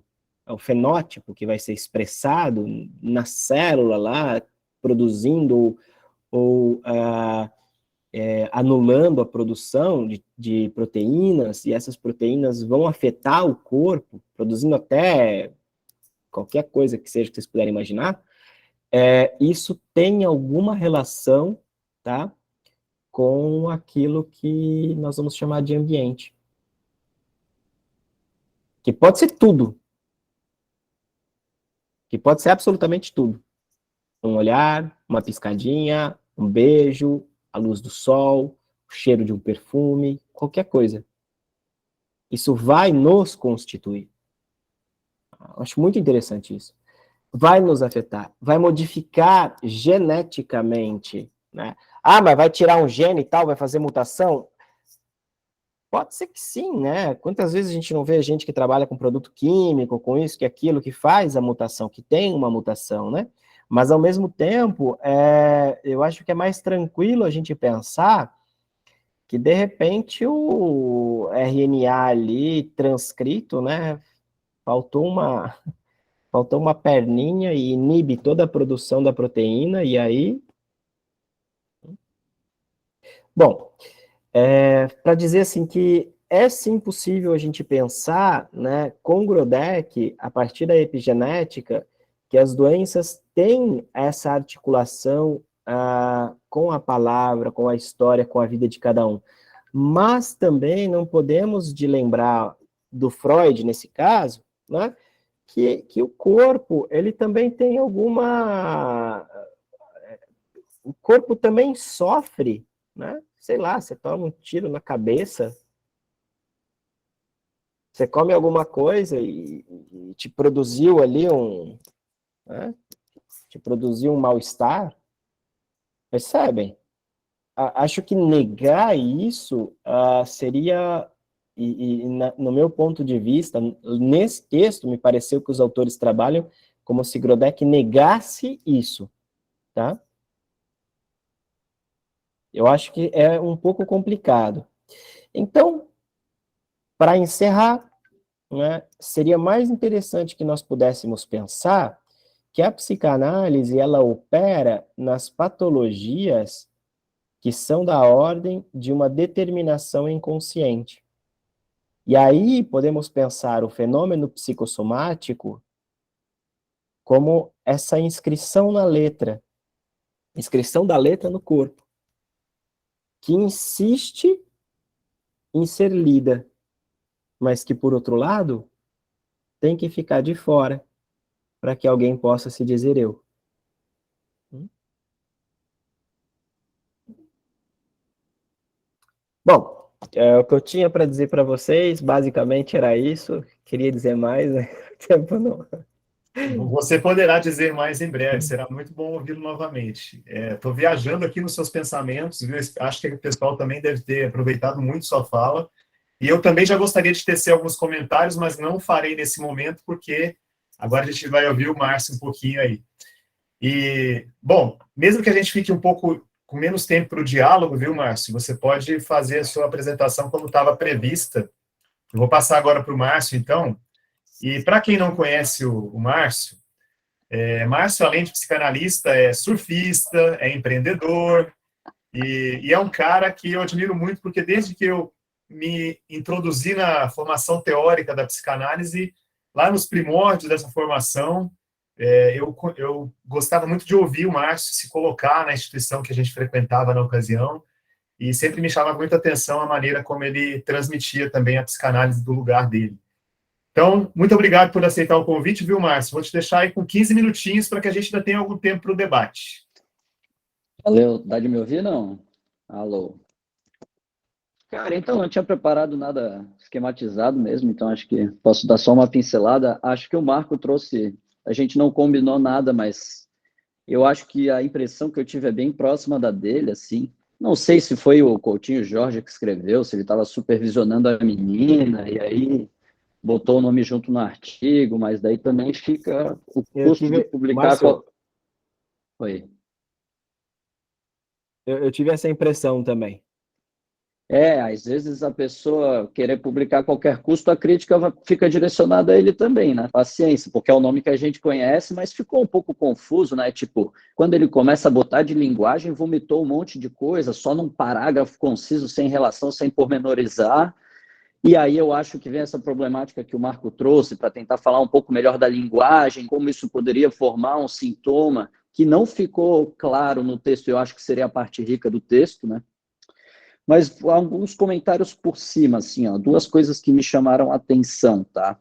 que vai ser expressado na célula lá, produzindo ou anulando a produção de proteínas, e essas proteínas vão afetar o corpo, produzindo até qualquer coisa que seja que vocês puderem imaginar, isso tem alguma relação, tá, com aquilo que nós vamos chamar de ambiente. Que pode ser tudo. Que pode ser absolutamente tudo. Um olhar, uma piscadinha, um beijo, a luz do sol, o cheiro de um perfume, qualquer coisa. Isso vai nos constituir. Acho muito interessante isso. Vai nos afetar, vai modificar geneticamente, né? Ah, mas vai tirar um gene e tal, vai fazer mutação? Pode ser que sim, né? Quantas vezes a gente não vê gente que trabalha com produto químico, com isso, que aquilo, que faz a mutação, que tem uma mutação, né? Mas, ao mesmo tempo, eu acho que é mais tranquilo a gente pensar que, de repente, o RNA ali transcrito, né? Faltou uma perninha e inibe toda a produção da proteína, e aí... Bom, para dizer assim que é sim possível a gente pensar, né, com o Grodeck, a partir da epigenética, que as doenças têm essa articulação com a palavra, com a história, com a vida de cada um. Mas também não podemos de lembrar do Freud, nesse caso, né, que o corpo, ele também tem alguma... O corpo também sofre, né? Sei lá, você toma um tiro na cabeça, você come alguma coisa e te produziu ali né? Te produziu um mal-estar, percebem? Acho que negar isso seria, no meu ponto de vista, nesse texto, me pareceu que os autores trabalham como se Grodeck negasse isso, tá? Eu acho que é um pouco complicado. Então, para encerrar, né, seria mais interessante que nós pudéssemos pensar que a psicanálise ela opera nas patologias que são da ordem de uma determinação inconsciente. E aí podemos pensar o fenômeno psicossomático como essa inscrição na letra, inscrição da letra no corpo, que insiste em ser lida, mas que, por outro lado, tem que ficar de fora para que alguém possa se dizer eu. Bom, o que eu tinha para dizer para vocês, basicamente era isso. Queria dizer mais, né? O tempo não. Você poderá dizer mais em breve, será muito bom ouvi-lo novamente. Estou viajando aqui nos seus pensamentos, viu? Acho que o pessoal também deve ter aproveitado muito sua fala. E eu também já gostaria de tecer alguns comentários, mas não farei nesse momento, porque agora a gente vai ouvir o Márcio um pouquinho aí. E, bom, mesmo que a gente fique um pouco com menos tempo para o diálogo, viu, Márcio? Você pode fazer a sua apresentação como estava prevista. Eu vou passar agora para o Márcio, então. E para quem não conhece o Márcio, Márcio, além de psicanalista, é surfista, é empreendedor, e é um cara que eu admiro muito, porque desde que eu me introduzi na formação teórica da psicanálise, lá nos primórdios dessa formação. Eu gostava muito de ouvir o Márcio se colocar na instituição que a gente frequentava na ocasião, e sempre me chamava muita atenção a maneira como ele transmitia também a psicanálise do lugar dele. Então, muito obrigado por aceitar o convite, viu, Márcio? Vou te deixar aí com 15 minutinhos para que a gente ainda tenha algum tempo para o debate. Valeu, dá de me ouvir, não? Alô? Cara, então, eu não tinha preparado nada esquematizado mesmo, então acho que posso dar só uma pincelada. Acho que o Marco trouxe, a gente não combinou nada, mas eu acho que a impressão que eu tive é bem próxima da dele, assim. Não sei se foi o Coutinho Jorge que escreveu, se ele estava supervisionando a menina, e aí botou o nome junto no artigo, mas daí também fica o custo de publicar... Márcio, Oi. eu tive essa impressão também. Às vezes a pessoa querer publicar a qualquer custo, a crítica fica direcionada a ele também, né? Paciência, porque é o nome que a gente conhece, mas ficou um pouco confuso, né? Tipo, quando ele começa a botar de linguagem, vomitou um monte de coisa, só num parágrafo conciso, sem relação, sem pormenorizar. E aí eu acho que vem essa problemática que o Marco trouxe para tentar falar um pouco melhor da linguagem, como isso poderia formar um sintoma, que não ficou claro no texto, eu acho que seria a parte rica do texto, né? Mas alguns comentários por cima, assim, ó, duas coisas que me chamaram a atenção, tá?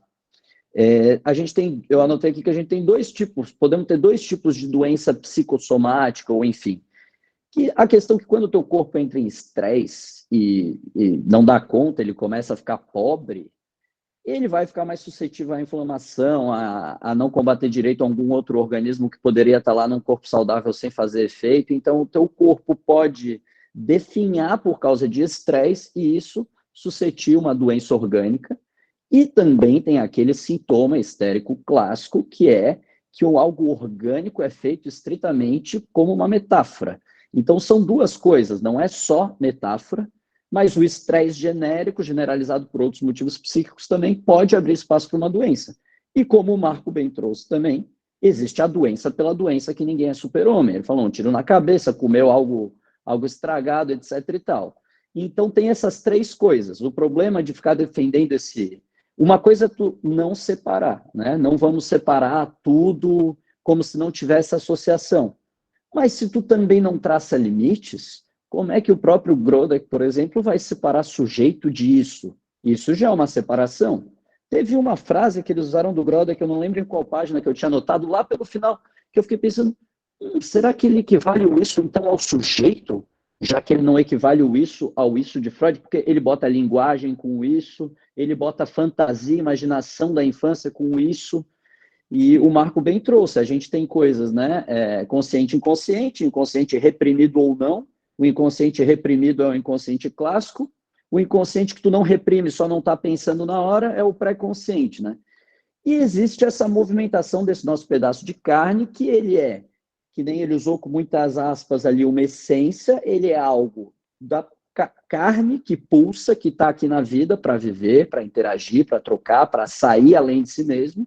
A gente tem, eu anotei aqui que a gente tem dois tipos, podemos ter dois tipos de doença psicossomática, ou enfim. Que a questão é que quando o teu corpo entra em estresse e não dá conta, ele começa a ficar pobre, ele vai ficar mais suscetível à inflamação, a não combater direito algum outro organismo que poderia estar lá num corpo saudável sem fazer efeito. Então, o teu corpo pode definhar por causa de estresse e isso suscetir uma doença orgânica. E também tem aquele sintoma histérico clássico, que é que algo orgânico é feito estritamente como uma metáfora. Então, são duas coisas, não é só metáfora, mas o estresse genérico, generalizado por outros motivos psíquicos, também pode abrir espaço para uma doença. E como o Marco bem trouxe também, existe a doença pela doença, que ninguém é super-homem. Ele falou, um tiro na cabeça, comeu algo estragado, etc. e tal. Então tem essas três coisas. O problema de ficar defendendo esse... Uma coisa é tu não separar, né? Não vamos separar tudo como se não tivesse associação. Mas se tu também não traça limites, como é que o próprio Grodeck, por exemplo, vai separar sujeito disso? Isso já é uma separação. Teve uma frase que eles usaram do Grodeck, eu não lembro em qual página que eu tinha anotado, lá pelo final, que eu fiquei pensando, será que ele equivale o isso, então, ao sujeito? Já que ele não equivale o isso ao isso de Freud, porque ele bota a linguagem com o isso, ele bota a fantasia, imaginação da infância com o isso, e o Marco bem trouxe, a gente tem coisas, né, consciente e inconsciente, inconsciente reprimido ou não, o inconsciente reprimido é o inconsciente clássico, o inconsciente que tu não reprime, só não está pensando na hora, é o pré-consciente, né? E existe essa movimentação desse nosso pedaço de carne, que ele é, que nem ele usou com muitas aspas ali, uma essência, ele é algo da carne que pulsa, que está aqui na vida para viver, para interagir, para trocar, para sair além de si mesmo.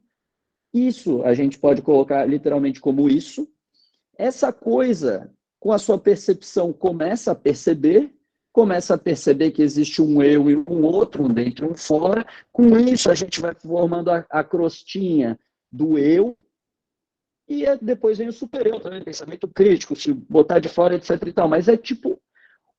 Isso a gente pode colocar literalmente como isso. Essa coisa, com a sua percepção, começa a perceber que existe um eu e um outro, um dentro e um fora. Com isso, a gente vai formando a crostinha do eu, e depois vem o super-eu também, pensamento crítico, se botar de fora, etc e tal. Mas é tipo,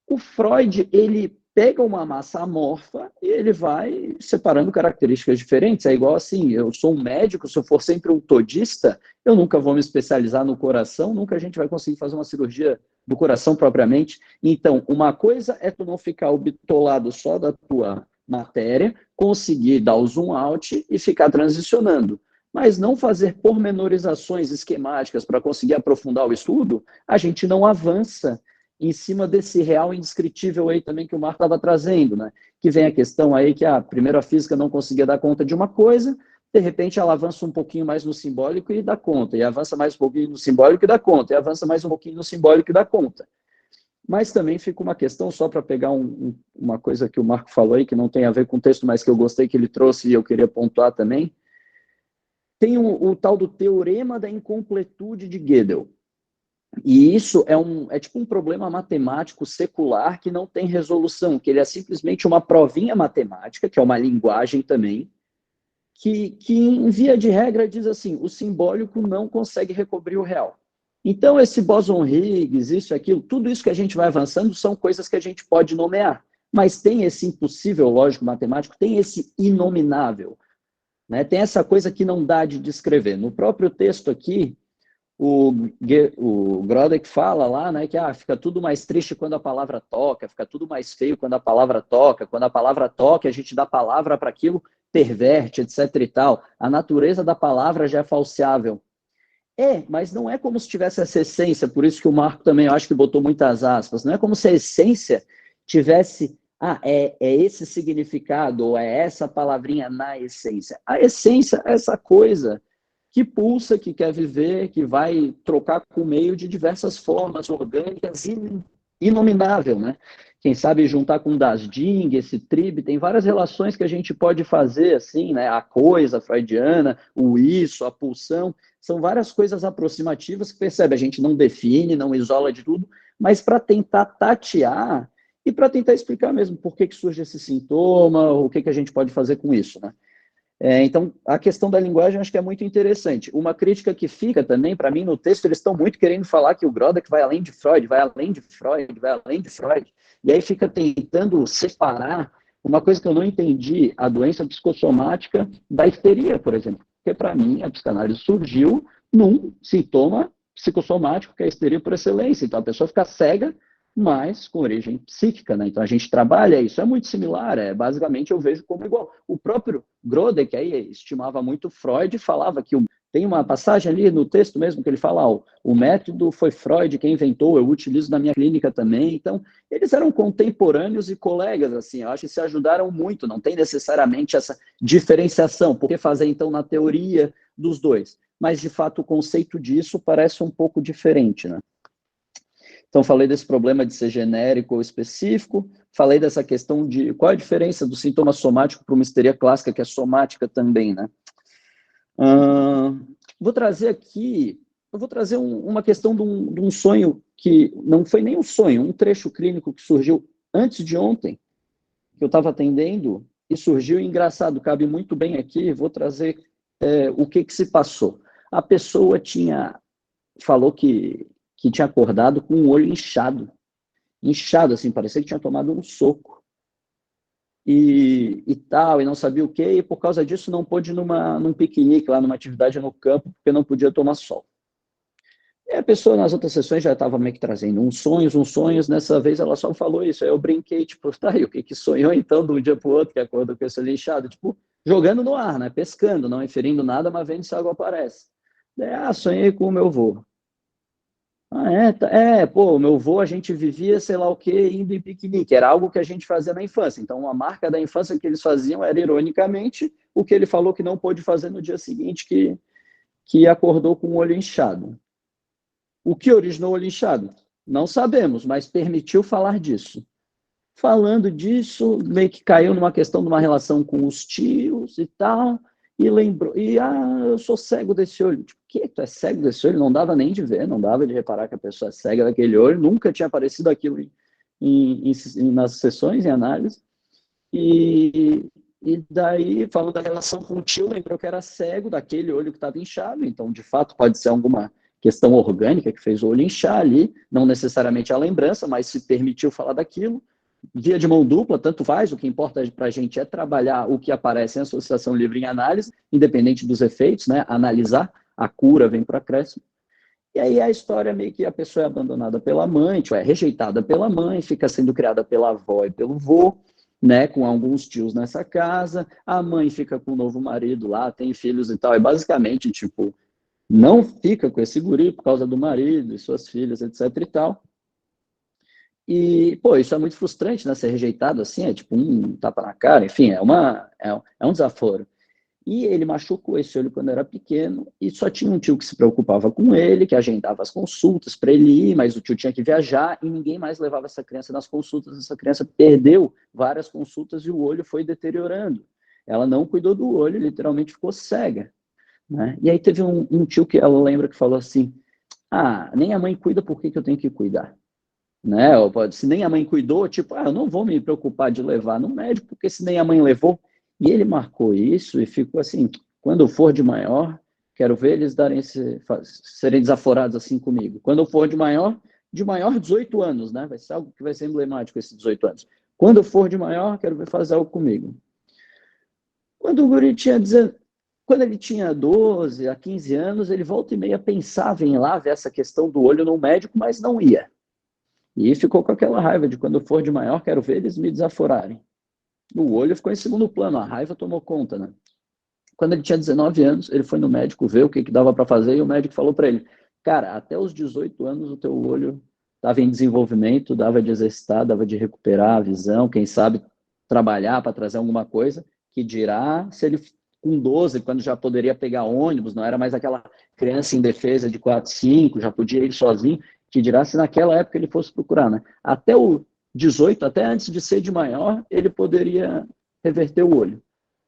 o Freud, ele pega uma massa amorfa e ele vai separando características diferentes. É igual assim, eu sou um médico, se eu for sempre um todista, eu nunca vou me especializar no coração, nunca a gente vai conseguir fazer uma cirurgia do coração propriamente. Então, uma coisa é tu não ficar bitolado só da tua matéria, conseguir dar o zoom out e ficar transicionando. Mas não fazer pormenorizações esquemáticas para conseguir aprofundar o estudo, a gente não avança em cima desse real indescritível aí também que o Marco estava trazendo, né? Que vem a questão aí que primeiro a física não conseguia dar conta de uma coisa, de repente ela avança um pouquinho mais no simbólico e dá conta, e avança mais um pouquinho no simbólico e dá conta, e avança mais um pouquinho no simbólico e dá conta. Mas também fica uma questão, só para pegar uma coisa que o Marco falou aí, que não tem a ver com o texto, mas que eu gostei que ele trouxe e eu queria pontuar também. Tem o tal do teorema da incompletude de Gödel. E isso é tipo um problema matemático secular que não tem resolução, que ele é simplesmente uma provinha matemática, que é uma linguagem também, que em via de regra diz assim, o simbólico não consegue recobrir o real. Então, esse bóson Higgs, isso, aquilo, tudo isso que a gente vai avançando são coisas que a gente pode nomear. Mas tem esse impossível lógico matemático, tem esse inominável, né? Tem essa coisa que não dá de descrever. No próprio texto aqui, o Grodek fala lá, né, que fica tudo mais triste quando a palavra toca, fica tudo mais feio quando a palavra toca, quando a palavra toca, a gente dá palavra para aquilo, perverte, etc e tal. A natureza da palavra já é falseável. Mas não é como se tivesse essa essência, por isso que o Marco também, eu acho que botou muitas aspas, não é como se a essência tivesse, é esse significado, ou é essa palavrinha na essência. A essência é essa coisa que pulsa, que quer viver, que vai trocar com o meio de diversas formas orgânicas inominável, né? Quem sabe juntar com o Dasding, esse Trib, tem várias relações que a gente pode fazer, assim, né? A coisa freudiana, o isso, a pulsão, são várias coisas aproximativas que, percebe, a gente não define, não isola de tudo, mas para tentar tatear e para tentar explicar mesmo por que surge esse sintoma, o que a gente pode fazer com isso, né? Então, a questão da linguagem eu acho que é muito interessante. Uma crítica que fica também, para mim, no texto, eles estão muito querendo falar que o Grodek vai além de Freud, vai além de Freud, vai além de Freud. E aí fica tentando separar uma coisa que eu não entendi, a doença psicossomática da histeria, por exemplo. Porque, para mim, a psicanálise surgiu num sintoma psicossomático, que é a histeria por excelência. Então, a pessoa fica cega, mas com origem psíquica, né? Então a gente trabalha isso, é muito similar, basicamente eu vejo como igual. O próprio Grodek aí estimava muito Freud e falava que tem uma passagem ali no texto mesmo que ele fala, o método foi Freud quem inventou, eu utilizo na minha clínica também. Então eles eram contemporâneos e colegas, assim, eu acho que se ajudaram muito, não tem necessariamente essa diferenciação, por que fazer então na teoria dos dois? Mas de fato o conceito disso parece um pouco diferente, né? Então, falei desse problema de ser genérico ou específico, falei dessa questão de qual a diferença do sintoma somático para uma histeria clássica, que é somática também, né? Vou trazer aqui, uma questão de um sonho que não foi nem um sonho, um trecho clínico que surgiu antes de ontem, que eu estava atendendo, e surgiu engraçado, cabe muito bem aqui, vou trazer o que se passou. A pessoa falou que tinha acordado com o olho inchado, assim, parecia que tinha tomado um soco, e tal, e não sabia o quê, e por causa disso não pôde ir num piquenique, lá numa atividade no campo, porque não podia tomar sol. E a pessoa nas outras sessões já estava meio que trazendo uns sonhos, nessa vez ela só falou isso, aí eu brinquei, tipo, tá, e o que sonhou então de um dia para o outro, que acordou com esse olho inchado? Tipo, jogando no ar, né, pescando, não inferindo nada, mas vendo se a água aparece. Daí, sonhei com o meu avô. Pô, o meu avô, a gente vivia, sei lá o quê, indo em piquenique, era algo que a gente fazia na infância, então a marca da infância que eles faziam era, ironicamente, o que ele falou que não pôde fazer no dia seguinte, que acordou com o olho inchado. O que originou o olho inchado? Não sabemos, mas permitiu falar disso. Falando disso, meio que caiu numa questão de uma relação com os tios e tal, e lembrou, eu sou cego desse olho. Tipo, que? Tu é cego desse olho? Não dava nem de ver, não dava de reparar que a pessoa é cega daquele olho, nunca tinha aparecido aquilo nas sessões, em análise. E daí, falando da relação com o tio, lembrou que era cego daquele olho que estava inchado, então, de fato, pode ser alguma questão orgânica que fez o olho inchar ali, não necessariamente a lembrança, mas se permitiu falar daquilo. Via de mão dupla, tanto faz, o que importa para a gente é trabalhar o que aparece em associação livre em análise, independente dos efeitos, né? Analisar, a cura vem para o acréscimo. E aí a história meio que a pessoa é abandonada pela mãe, tipo, é rejeitada pela mãe, fica sendo criada pela avó e pelo vô, né, com alguns tios nessa casa, a mãe fica com o novo marido lá, tem filhos e tal, e basicamente, tipo, não fica com esse guri por causa do marido e suas filhas, etc e tal. E, pô, isso é muito frustrante, né? Ser rejeitado assim, é tipo um tapa na cara, enfim, é um desaforo. E ele machucou esse olho quando era pequeno, e só tinha um tio que se preocupava com ele, que agendava as consultas para ele ir, mas o tio tinha que viajar, e ninguém mais levava essa criança nas consultas. Essa criança perdeu várias consultas e o olho foi deteriorando. Ela não cuidou do olho, literalmente ficou cega, né? E aí teve um tio que ela lembra que falou assim, Ah, nem a mãe cuida, por que que eu tenho que cuidar? Né? Ou pode, se nem a mãe cuidou, tipo, eu não vou me preocupar de levar no médico, porque se nem a mãe levou. E ele marcou isso e ficou assim, quando eu for de maior, quero ver eles serem desaforados assim comigo. Quando eu for de maior 18 anos, né? Vai ser algo que vai ser emblemático esses 18 anos. Quando eu for de maior, quero ver fazer algo comigo. Quando o guri quando ele tinha 12 a 15 anos, ele volta e meia pensava em ir lá ver essa questão do olho no médico, mas não ia. E ficou com aquela raiva de quando eu for de maior, quero ver eles me desaforarem. O olho ficou em segundo plano, a raiva tomou conta, né? Quando ele tinha 19 anos, ele foi no médico ver o que dava para fazer e o médico falou para ele, cara, até os 18 anos o teu olho estava em desenvolvimento, dava de exercitar, dava de recuperar a visão, quem sabe trabalhar para trazer alguma coisa, que dirá se ele com 12, quando já poderia pegar ônibus, não era mais aquela criança indefesa de 4, 5, já podia ir sozinho, que dirá se naquela época ele fosse procurar, né? Até o 18, até antes de ser de maior, ele poderia reverter o olho.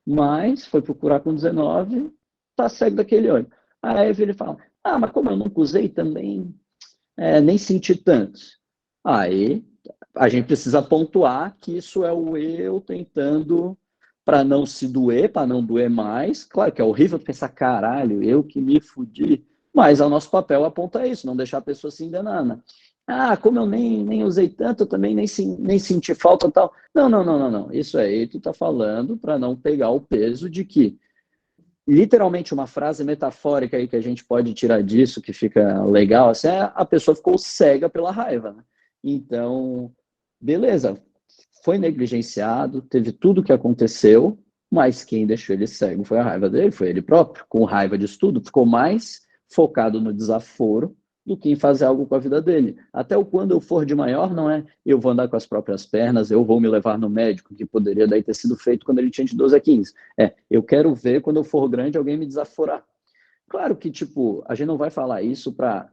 Mas foi procurar com 19, tá cego daquele olho. Aí ele fala, mas como eu nunca usei também, nem senti tanto. Aí a gente precisa pontuar que isso é o eu tentando para não se doer, para não doer mais. Claro que é horrível pensar, caralho, eu que me fudi. Mas o nosso papel aponta isso, não deixar a pessoa se enganar, né? Como eu nem usei tanto, eu também nem senti falta e tal. Não, não, não, não, não. Isso aí tu tá falando para não pegar o peso de que, literalmente, uma frase metafórica aí que a gente pode tirar disso, que fica legal, assim, a pessoa ficou cega pela raiva, né? Então, beleza, foi negligenciado, teve tudo o que aconteceu, mas quem deixou ele cego foi a raiva dele, foi ele próprio, com raiva disso tudo, ficou mais focado no desaforo do que em fazer algo com a vida dele. Até o quando eu for de maior, não é eu vou andar com as próprias pernas, eu vou me levar no médico, que poderia daí ter sido feito quando ele tinha de 12 a 15. Eu quero ver quando eu for grande alguém me desaforar. Claro que, tipo, a gente não vai falar isso para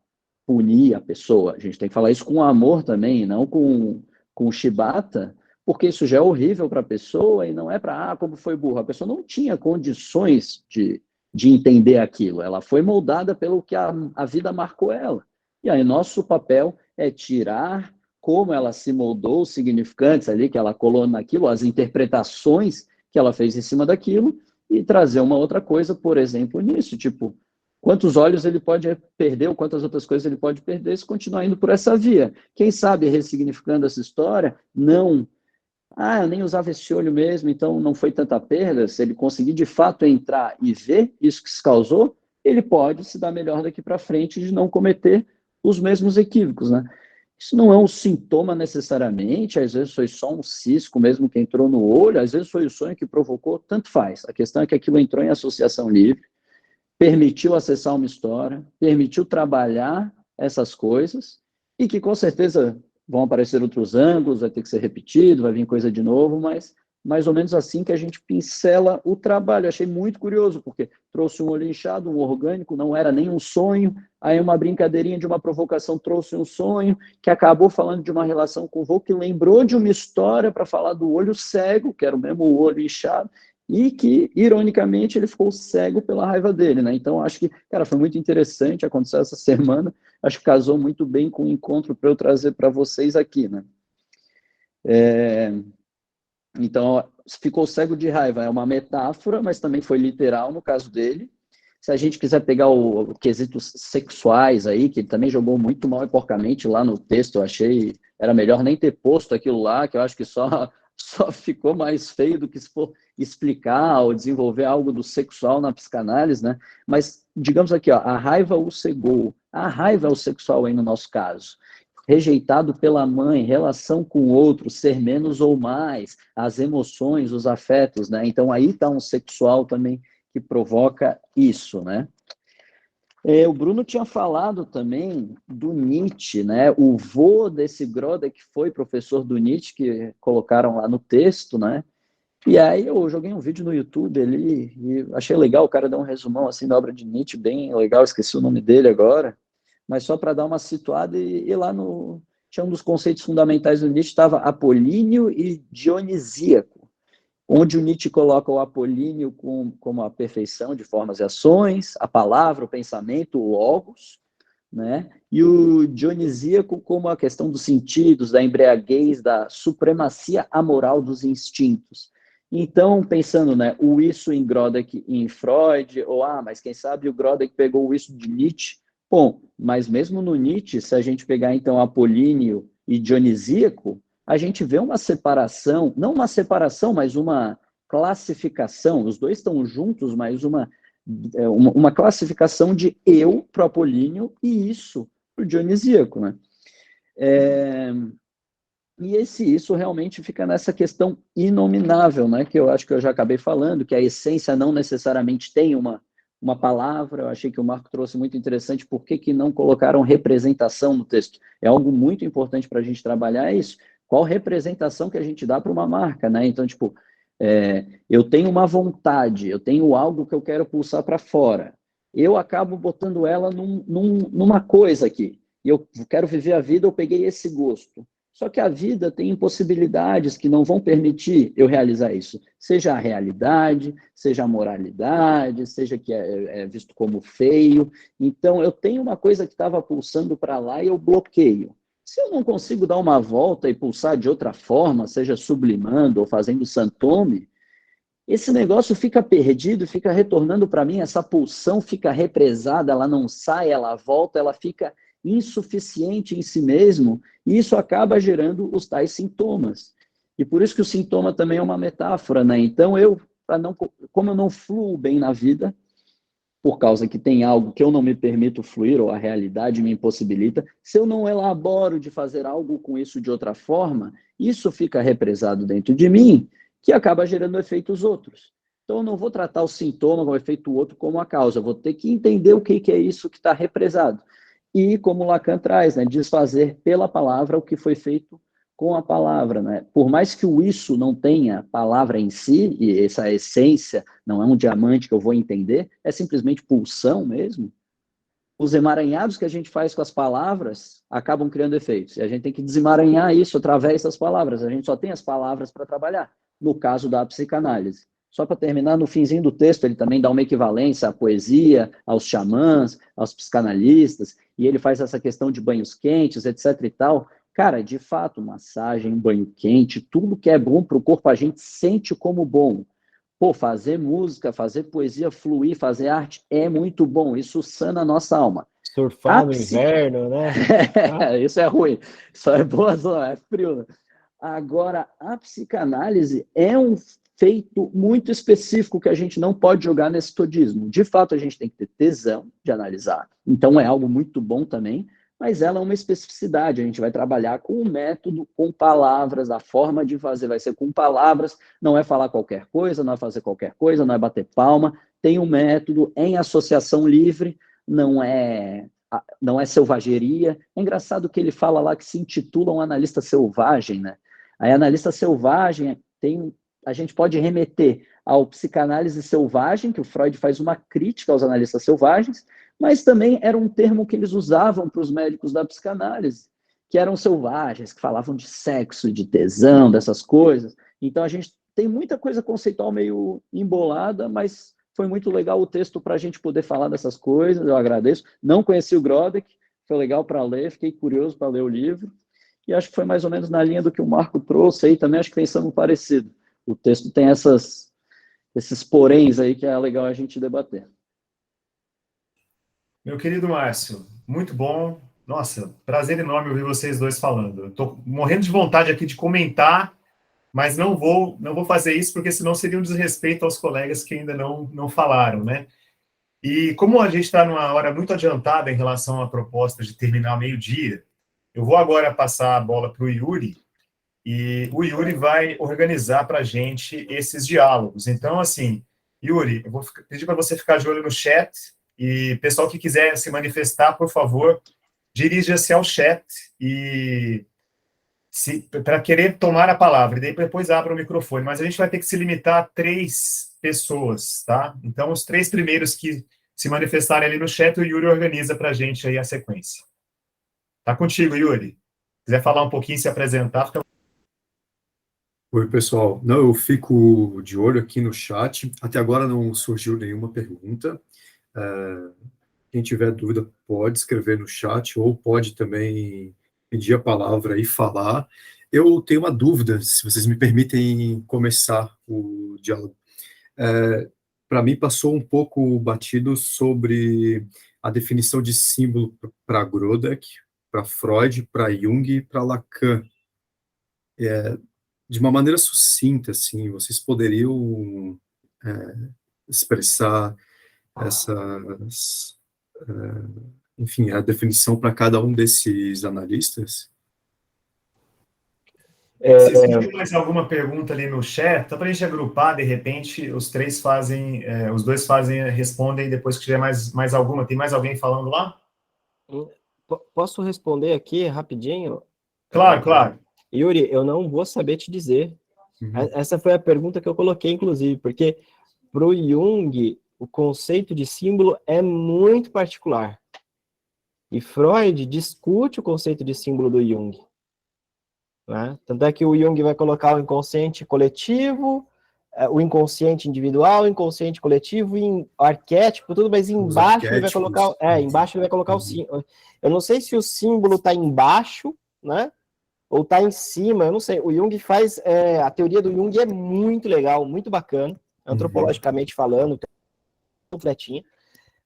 punir a pessoa, a gente tem que falar isso com amor também, não com chibata, porque isso já é horrível para a pessoa e não é para, como foi burro. A pessoa não tinha condições de entender aquilo, ela foi moldada pelo que a vida marcou ela. E aí, nosso papel é tirar como ela se moldou, os significantes ali que ela colou naquilo, as interpretações que ela fez em cima daquilo, e trazer uma outra coisa, por exemplo, nisso, tipo, quantos olhos ele pode perder ou quantas outras coisas ele pode perder se continuar indo por essa via. Quem sabe, ressignificando essa história, não, eu nem usava esse olho mesmo, então não foi tanta perda, se ele conseguir de fato entrar e ver isso que se causou, ele pode se dar melhor daqui para frente de não cometer os mesmos equívocos, né? Isso não é um sintoma necessariamente, às vezes foi só um cisco mesmo que entrou no olho, às vezes foi o sonho que provocou, tanto faz. A questão é que aquilo entrou em associação livre, permitiu acessar uma história, permitiu trabalhar essas coisas, e que com certeza vão aparecer outros ângulos, vai ter que ser repetido, vai vir coisa de novo, mas mais ou menos assim que a gente pincela o trabalho. Eu achei muito curioso, porque trouxe um olho inchado, um orgânico, não era nem um sonho, aí uma brincadeirinha de uma provocação trouxe um sonho, que acabou falando de uma relação com o vô, que lembrou de uma história para falar do olho cego, que era o mesmo olho inchado, e que, ironicamente, ele ficou cego pela raiva dele, né? Então, acho que, cara, foi muito interessante, aconteceu essa semana, acho que casou muito bem com o encontro para eu trazer para vocês aqui, né? Então, ficou cego de raiva, é uma metáfora, mas também foi literal no caso dele. Se a gente quiser pegar o quesitos sexuais aí, que ele também jogou muito mal e porcamente lá no texto, eu achei, era melhor nem ter posto aquilo lá, que eu acho que só ficou mais feio do que se for explicar ou desenvolver algo do sexual na psicanálise, né? Mas, digamos aqui, ó, a raiva o cegou, a raiva é o sexual aí no nosso caso. Rejeitado pela mãe, relação com o outro, ser menos ou mais, as emoções, os afetos, né? Então aí está um sexual também que provoca isso, né? O Bruno tinha falado também do Nietzsche, né? O vô desse Groda, que foi professor do Nietzsche, que colocaram lá no texto, né? E aí eu joguei um vídeo no YouTube ali e achei legal, o cara deu um resumão assim da obra de Nietzsche, bem legal, esqueci o nome dele agora, mas só para dar uma situada e lá no tinha um dos conceitos fundamentais do Nietzsche, estava apolíneo e dionisíaco, onde o Nietzsche coloca o apolíneo como a perfeição de formas e ações, a palavra, o pensamento, o logos, né? E o dionisíaco como a questão dos sentidos, da embriaguez, da supremacia amoral dos instintos. Então, pensando, né, o isso em Grodek e em Freud, ou, mas quem sabe o Grodek pegou o isso de Nietzsche. Bom, mas mesmo no Nietzsche, se a gente pegar, então, Apolíneo e Dionisíaco, a gente vê uma separação, não uma separação, mas uma classificação, os dois estão juntos, mas uma classificação de eu para o Apolíneo e isso para o Dionisíaco, né? E isso realmente fica nessa questão inominável, né? Que eu acho que eu já acabei falando, que a essência não necessariamente tem uma palavra. Eu achei que o Marco trouxe muito interessante, por que não colocaram representação no texto? É algo muito importante para a gente trabalhar isso. Qual representação que a gente dá para uma marca, né? Então, tipo, eu tenho uma vontade, eu tenho algo que eu quero pulsar para fora. Eu acabo botando ela numa coisa aqui. E eu quero viver a vida, eu peguei esse gosto. Só que a vida tem impossibilidades que não vão permitir eu realizar isso. Seja a realidade, seja a moralidade, seja que é visto como feio. Então, eu tenho uma coisa que estava pulsando para lá e eu bloqueio. Se eu não consigo dar uma volta e pulsar de outra forma, seja sublimando ou fazendo santome, esse negócio fica perdido, fica retornando para mim, essa pulsão fica represada, ela não sai, ela volta, ela fica insuficiente em si mesmo, e isso acaba gerando os tais sintomas. E por isso que o sintoma também é uma metáfora, né? Então como eu não fluo bem na vida, por causa que tem algo que eu não me permito fluir, ou a realidade me impossibilita, se eu não elaboro de fazer algo com isso de outra forma, isso fica represado dentro de mim, que acaba gerando efeitos outros. Então, eu não vou tratar o sintoma como efeito outro como a causa, eu vou ter que entender o que é isso que está represado. E, como Lacan traz, né, desfazer pela palavra o que foi feito com a palavra, né? Por mais que o isso não tenha palavra em si, e essa essência não é um diamante que eu vou entender, é simplesmente pulsão mesmo. Os emaranhados que a gente faz com as palavras acabam criando efeitos. E a gente tem que desemaranhar isso através das palavras. A gente só tem as palavras para trabalhar, no caso da psicanálise. Só para terminar, no finzinho do texto, ele também dá uma equivalência à poesia, aos xamãs, aos psicanalistas, e ele faz essa questão de banhos quentes, etc e tal. Cara, de fato, massagem, banho quente, tudo que é bom para o corpo, a gente sente como bom. Pô, fazer música, fazer poesia fluir, fazer arte é muito bom. Isso sana a nossa alma. Surfar no inverno, né? Isso é ruim. Isso é boa, é frio, né? Agora, a psicanálise é um feito muito específico que a gente não pode jogar nesse todismo. De fato, a gente tem que ter tesão de analisar. Então, é algo muito bom também, mas ela é uma especificidade. A gente vai trabalhar com o método, com palavras, a forma de fazer vai ser com palavras, não é falar qualquer coisa, não é fazer qualquer coisa, não é bater palma. Tem um método em associação livre, não é selvageria. É engraçado que ele fala lá que se intitula um analista selvagem, né? Aí, analista selvagem a gente pode remeter ao psicanálise selvagem, que o Freud faz uma crítica aos analistas selvagens, mas também era um termo que eles usavam para os médicos da psicanálise, que eram selvagens, que falavam de sexo, de tesão, dessas coisas. Então, a gente tem muita coisa conceitual meio embolada, mas foi muito legal o texto para a gente poder falar dessas coisas, eu agradeço. Não conheci o Grodek, foi legal para ler, fiquei curioso para ler o livro, e acho que foi mais ou menos na linha do que o Marco trouxe aí, também acho que pensamos parecido. O texto tem esses poréns aí que é legal a gente debater. Meu querido Márcio, muito bom. Nossa, prazer enorme ouvir vocês dois falando. Estou morrendo de vontade aqui de comentar, mas não vou fazer isso, porque senão seria um desrespeito aos colegas que ainda não falaram, né? E como a gente está numa hora muito adiantada em relação à proposta de terminar ao meio-dia, eu vou agora passar a bola para o Yuri, e o Yuri vai organizar para a gente esses diálogos. Então, assim, Yuri, eu vou pedir para você ficar de olho no chat, e pessoal que quiser se manifestar, por favor, dirija-se ao chat e para querer tomar a palavra, e depois abra o microfone. Mas a gente vai ter que se limitar a 3 pessoas, tá? Então, os 3 primeiros que se manifestarem ali no chat, o Yuri organiza para a gente aí a sequência. Tá contigo, Yuri. Se quiser falar um pouquinho, se apresentar, fica... Oi, pessoal. Não, eu fico de olho aqui no chat. Até agora não surgiu nenhuma pergunta. Quem tiver dúvida pode escrever no chat ou pode também pedir a palavra e falar. Eu tenho uma dúvida, se vocês me permitem começar o diálogo. Para mim, passou um pouco batido sobre a definição de símbolo para Grodeck, para Freud, para Jung e para Lacan. De uma maneira sucinta, assim, vocês poderiam expressar essas, enfim, a definição para cada um desses analistas? Se tem mais alguma pergunta ali no chat, tá para a gente agrupar, de repente, os dois respondem depois que tiver mais alguma. Tem mais alguém falando lá? Posso responder aqui rapidinho? Claro. Yuri, eu não vou saber te dizer. Essa foi a pergunta que eu coloquei, inclusive, porque para o Jung, o conceito de símbolo é muito particular. E Freud discute o conceito de símbolo do Jung. Né? Tanto é que o Jung vai colocar o inconsciente coletivo, o inconsciente individual, o inconsciente coletivo, o arquétipo, tudo, mas embaixo ele vai colocar, o símbolo. Eu não sei se o símbolo está embaixo, né? Ou está em cima, eu não sei. O Jung faz, a teoria do Jung é muito legal, muito bacana, antropologicamente falando, completinha,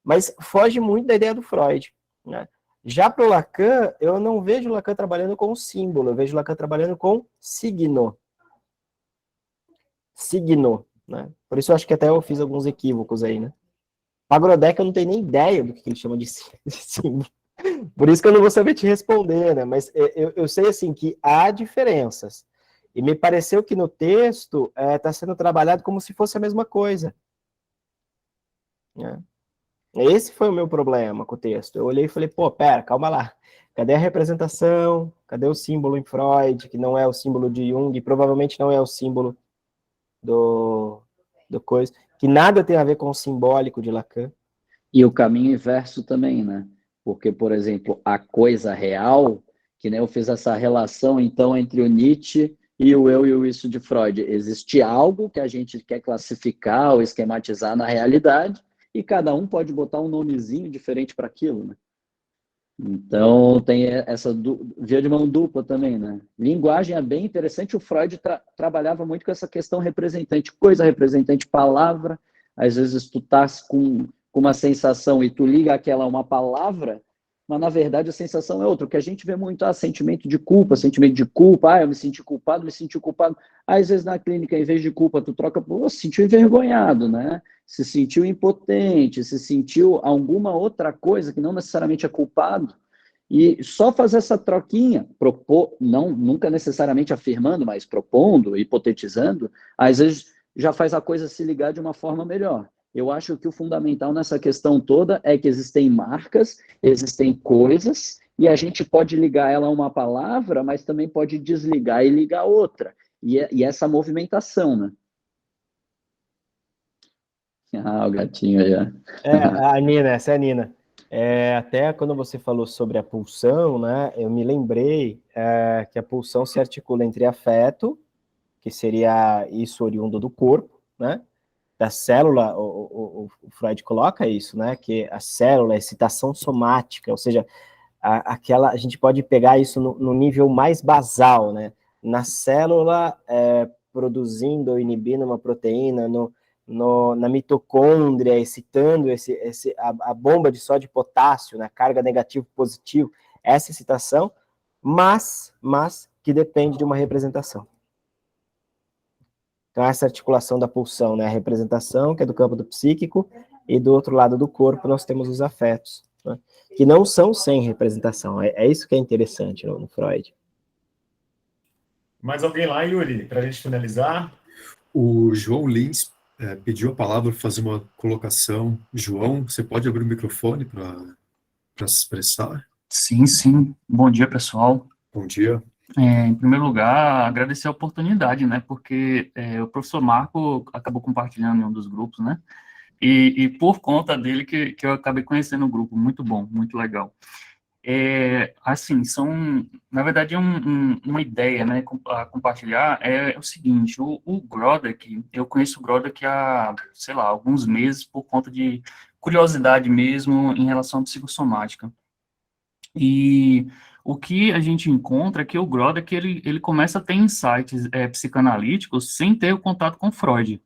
mas foge muito da ideia do Freud, né? Já para o Lacan, eu não vejo o Lacan trabalhando com símbolo, eu vejo o Lacan trabalhando com signo. Signo, né? Por isso eu acho que até eu fiz alguns equívocos aí, né? A Grodeck eu não tenho nem ideia do que ele chama de símbolo. Por isso que eu não vou saber te responder, né? Mas eu sei, assim, que há diferenças. E me pareceu que no texto está sendo trabalhado como se fosse a mesma coisa. Né? Esse foi o meu problema com o texto. Eu olhei e falei, pô, pera, calma lá. Cadê a representação? Cadê o símbolo em Freud, que não é o símbolo de Jung, provavelmente não é o símbolo do coisa, que nada tem a ver com o simbólico de Lacan. E o caminho inverso também, né? Porque, por exemplo, a coisa real, que nem eu fiz essa relação, então, entre o Nietzsche e o eu e o isso de Freud. Existe algo que a gente quer classificar ou esquematizar na realidade, e cada um pode botar um nomezinho diferente para aquilo, né? Então, tem essa via de mão dupla também, né? Linguagem é bem interessante. O Freud trabalhava muito com essa questão representante, coisa representante, palavra. Às vezes tu estás com uma sensação e tu liga aquela a uma palavra, mas na verdade a sensação é outra. O que a gente vê muito, sentimento de culpa, eu me senti culpado. Às vezes na clínica, em vez de culpa, tu troca por se sentiu envergonhado, né? Se sentiu impotente, se sentiu alguma outra coisa que não necessariamente é culpado. E só fazer essa troquinha, nunca necessariamente afirmando, mas propondo, hipotetizando, às vezes já faz a coisa se ligar de uma forma melhor. Eu acho que o fundamental nessa questão toda é que existem marcas, existem coisas, e a gente pode ligar ela a uma palavra, mas também pode desligar e ligar outra. E essa movimentação, né? O gatinho já. A Nina, essa é a Nina. Até quando você falou sobre a pulsão, né, eu me lembrei que a pulsão se articula entre afeto, que seria isso oriundo do corpo, né, da célula, o Freud coloca isso, né, que a célula é excitação somática, ou seja, a gente pode pegar isso no nível mais basal, né, na célula produzindo ou inibindo uma proteína, na mitocôndria, excitando a bomba de sódio e potássio, né, carga negativo-positivo, essa excitação, mas que depende de uma representação. Então, essa articulação da pulsão, né, a representação, que é do campo do psíquico, e do outro lado do corpo nós temos os afetos, né, que não são sem representação. É isso que é interessante no Freud. Mais alguém lá, Yuri, para a gente finalizar? O João Lins pediu a palavra para fazer uma colocação. João, você pode abrir o microfone para se expressar? Sim. Bom dia, pessoal. Bom dia. Em primeiro lugar, agradecer a oportunidade, né? Porque o professor Marco acabou compartilhando em um dos grupos, né? E por conta dele que eu acabei conhecendo o grupo. Muito bom, muito legal. Assim, na verdade, uma ideia, né, a compartilhar é o seguinte, o Grodeck, eu conheço o Grodeck há, sei lá, alguns meses por conta de curiosidade mesmo em relação à psicossomática. E o que a gente encontra é que o Grodek, ele começa a ter insights psicanalíticos sem ter o contato com Freud.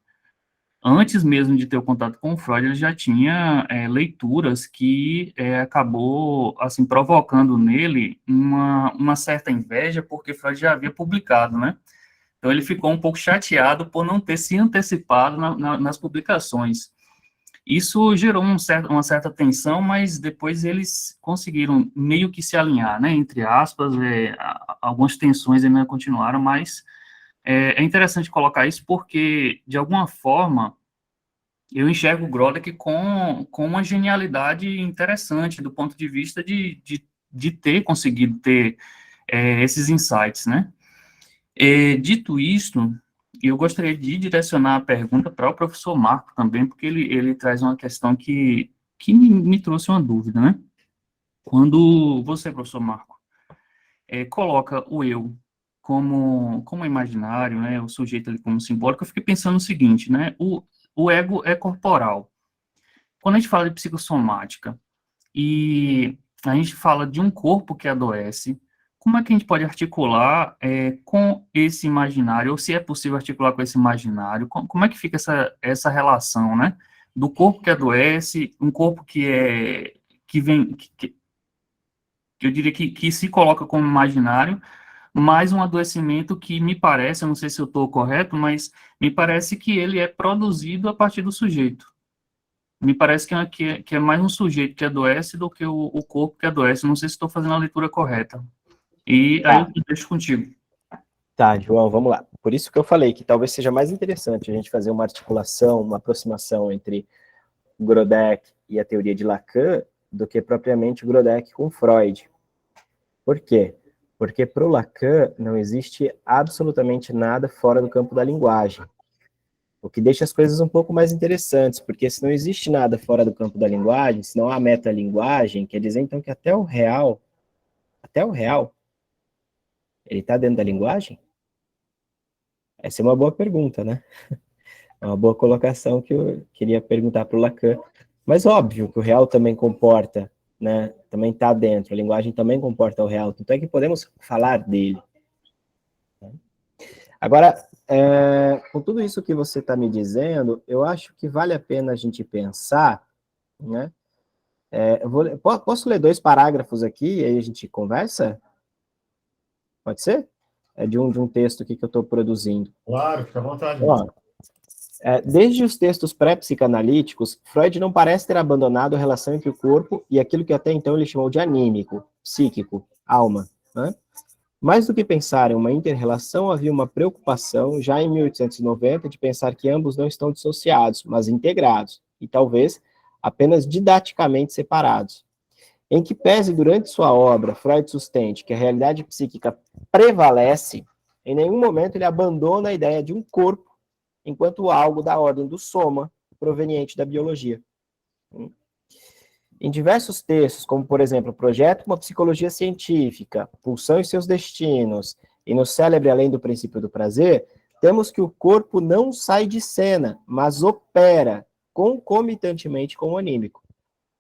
Antes mesmo de ter o contato com Freud, ele já tinha leituras que acabou, assim, provocando nele uma certa inveja, porque Freud já havia publicado, né? Então, ele ficou um pouco chateado por não ter se antecipado nas publicações. Isso gerou uma certa tensão, mas depois eles conseguiram meio que se alinhar, né? Entre aspas, algumas tensões ainda continuaram, mas é interessante colocar isso porque, de alguma forma, eu enxergo o Grodek com uma genialidade interessante do ponto de vista de ter conseguido ter esses insights, né? Dito isto, eu gostaria de direcionar a pergunta para o professor Marco também, porque ele traz uma questão que me trouxe uma dúvida, né? Quando você, professor Marco, coloca o eu como imaginário, né, o sujeito ali como simbólico, eu fiquei pensando no seguinte, né, o ego é corporal. Quando a gente fala de psicossomática e a gente fala de um corpo que adoece, como é que a gente pode articular com esse imaginário, ou se é possível articular com esse imaginário, como é que fica essa relação, né, do corpo que adoece, um corpo que vem, que eu diria que se coloca como imaginário, mais um adoecimento que me parece, eu não sei se eu estou correto, mas me parece que ele é produzido a partir do sujeito. Me parece que é mais um sujeito que adoece do que o corpo que adoece. Não sei se estou fazendo a leitura correta. E aí eu deixo contigo. Tá, João, vamos lá. Por isso que eu falei que talvez seja mais interessante a gente fazer uma articulação, uma aproximação entre Grodek e a teoria de Lacan do que propriamente Grodek com Freud. Por quê? Porque para o Lacan não existe absolutamente nada fora do campo da linguagem. O que deixa as coisas um pouco mais interessantes, porque se não existe nada fora do campo da linguagem, se não há metalinguagem, quer dizer então que até o real, ele está dentro da linguagem? Essa é uma boa pergunta, né? É uma boa colocação que eu queria perguntar para o Lacan. Mas óbvio que o real também comporta, né? Também está dentro, a linguagem também comporta o real, tanto é que podemos falar dele. Agora, com tudo isso que você está me dizendo, eu acho que vale a pena a gente pensar, né? Posso ler 2 parágrafos aqui e aí a gente conversa? Pode ser? É de um texto aqui que eu estou produzindo. Claro, fica à vontade. Ó, desde os textos pré-psicanalíticos, Freud não parece ter abandonado a relação entre o corpo e aquilo que até então ele chamou de anímico, psíquico, alma, né? Mais do que pensar em uma inter-relação, havia uma preocupação, já em 1890, de pensar que ambos não estão dissociados, mas integrados, e talvez apenas didaticamente separados. Em que pese durante sua obra, Freud sustente que a realidade psíquica prevalece, em nenhum momento ele abandona a ideia de um corpo enquanto algo da ordem do soma, proveniente da biologia. Em diversos textos, como, por exemplo, Projeto uma Psicologia Científica, Pulsão e seus Destinos, e no célebre Além do Princípio do Prazer, temos que o corpo não sai de cena, mas opera concomitantemente com o anímico.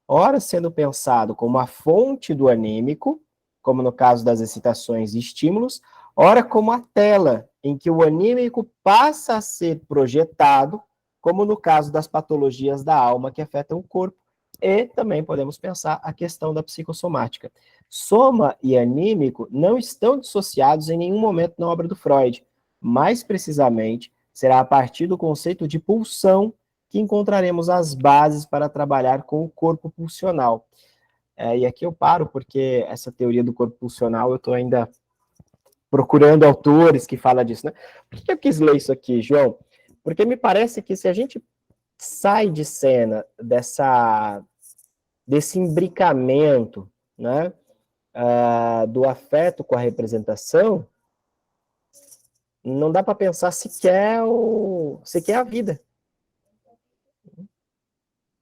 Ora sendo pensado como a fonte do anímico, como no caso das excitações e estímulos, ora como a tela em que o anímico passa a ser projetado, como no caso das patologias da alma que afetam o corpo. E também podemos pensar a questão da psicossomática. Soma e anímico não estão dissociados em nenhum momento na obra do Freud. Mais precisamente, será a partir do conceito de pulsão que encontraremos as bases para trabalhar com o corpo pulsional. E aqui eu paro, porque essa teoria do corpo pulsional eu estou ainda procurando autores que falam disso, né? Por que eu quis ler isso aqui, João? Porque me parece que se a gente sai de cena desse imbricamento, né, do afeto com a representação, não dá para pensar sequer a vida.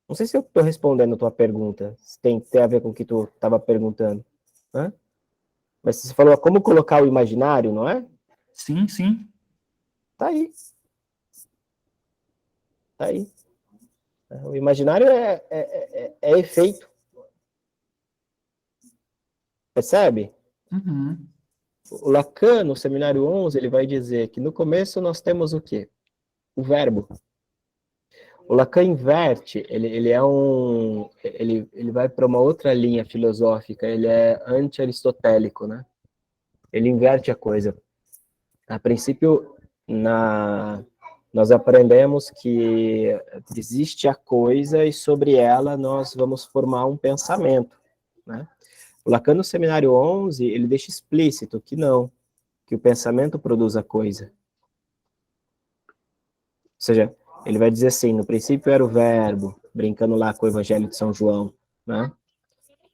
Não sei se eu estou respondendo a tua pergunta, se tem a ver com o que tu estava perguntando, né? Mas você falou como colocar o imaginário, não é? Sim, sim. Tá aí. Tá aí. O imaginário é efeito. Percebe? Uhum. O Lacan, no Seminário 11, ele vai dizer que no começo nós temos o quê? O verbo. O Lacan inverte, ele vai para uma outra linha filosófica, ele é anti-aristotélico, né? Ele inverte a coisa. A princípio, nós aprendemos que existe a coisa e sobre ela nós vamos formar um pensamento, né? O Lacan, no Seminário 11, ele deixa explícito que não, que o pensamento produz a coisa. Ou seja, ele vai dizer assim, no princípio era o verbo, brincando lá com o Evangelho de São João, né?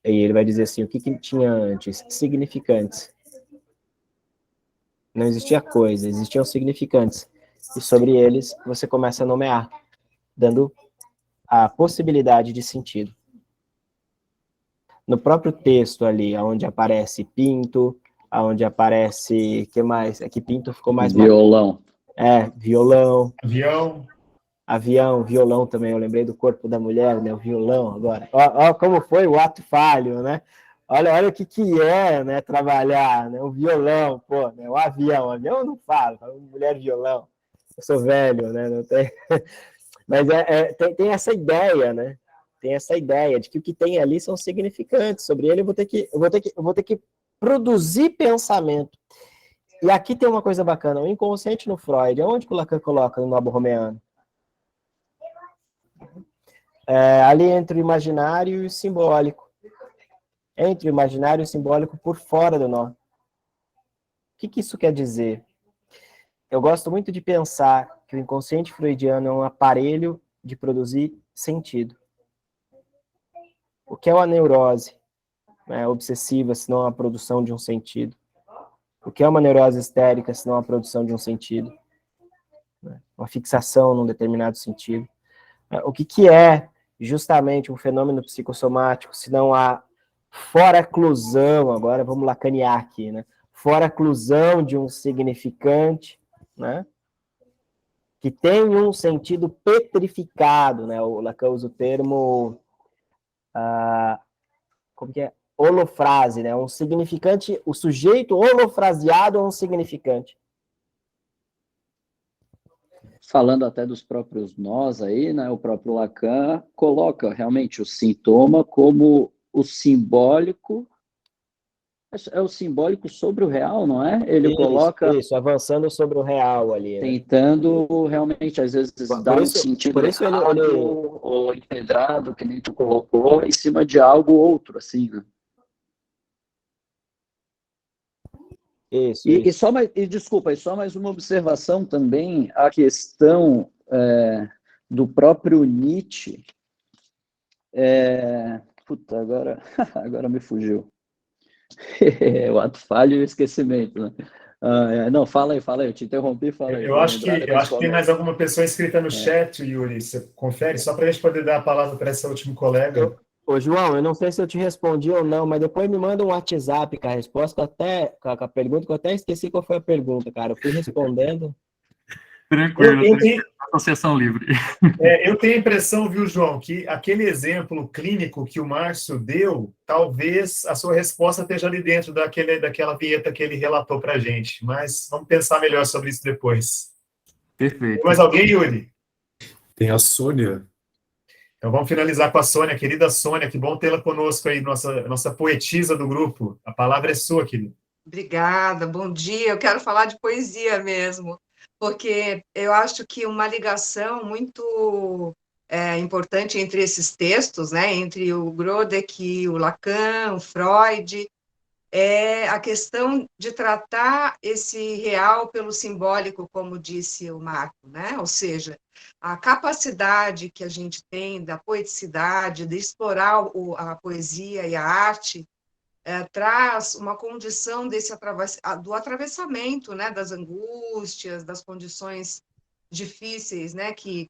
E ele vai dizer assim, o que tinha antes? Significantes. Não existia coisa, existiam significantes. E sobre eles você começa a nomear, dando a possibilidade de sentido. No próprio texto ali, onde aparece pinto, onde aparece, que mais? Aqui pinto ficou mais... Violão. Violão. Avião, violão também, eu lembrei do corpo da mulher, né, o violão agora. Ó como foi o ato falho, né? Olha o que é, né, trabalhar, né, o violão, pô, né, o avião eu não falo mulher violão, eu sou velho, né, não tem... Mas tem essa ideia, né, tem essa ideia de que o que tem ali são significantes, sobre ele eu vou ter que produzir pensamento. E aqui tem uma coisa bacana, o inconsciente no Freud, onde que o Lacan coloca no Nobo Romeano? Ali entre o imaginário e o simbólico. Entre o imaginário e o simbólico por fora do nó. O que isso quer dizer? Eu gosto muito de pensar que o inconsciente freudiano é um aparelho de produzir sentido. O que é uma neurose obsessiva, se não a produção de um sentido? O que é uma neurose histérica, se não a produção de um sentido? Uma fixação num determinado sentido. O que é justamente um fenômeno psicossomático, se não a foraclusão, agora vamos lacanear aqui, né? Foraclusão de um significante, né? Que tem um sentido petrificado, né? O Lacan usa o termo, como que é? Holofrase, né? Um significante, o sujeito holofraseado é um significante. Falando até dos próprios nós aí, né? O próprio Lacan coloca realmente o sintoma como o simbólico. É o simbólico sobre o real, não é? Ele coloca... Isso, avançando sobre o real ali, né? Tentando realmente, às vezes, dar um sentido errado ou empedrado, que nem tu colocou, em cima de algo outro, assim, né? Isso. Desculpa, só mais uma observação também, a questão do próprio Nietzsche. Agora me fugiu. O ato falho e o esquecimento, né? Não, fala aí, eu te interrompi, fala aí. Eu acho que tem mais alguma pessoa inscrita no chat, Yuri, você confere, só para a gente poder dar a palavra para esse último colega. Ô, João, eu não sei se eu te respondi ou não, mas depois me manda um WhatsApp com a resposta, com a pergunta, que eu até esqueci qual foi a pergunta, cara. Eu fui respondendo. Tranquilo, associação livre. Eu tenho a impressão, viu, João, que aquele exemplo clínico que o Márcio deu, talvez a sua resposta esteja ali dentro daquela vinheta que ele relatou para a gente, mas vamos pensar melhor sobre isso depois. Perfeito. Tem mais alguém, Yuri? Tem a Sônia. Então vamos finalizar com a Sônia, querida Sônia, que bom tê-la conosco aí, nossa poetisa do grupo. A palavra é sua, querida. Obrigada, bom dia. Eu quero falar de poesia mesmo, porque eu acho que uma ligação muito importante entre esses textos, né, entre o Grodeck e o Lacan, o Freud, é a questão de tratar esse real pelo simbólico, como disse o Marco, né? Ou seja, a capacidade que a gente tem da poeticidade, de explorar a poesia e a arte, traz uma condição do atravessamento, né, das angústias, das condições difíceis, né, que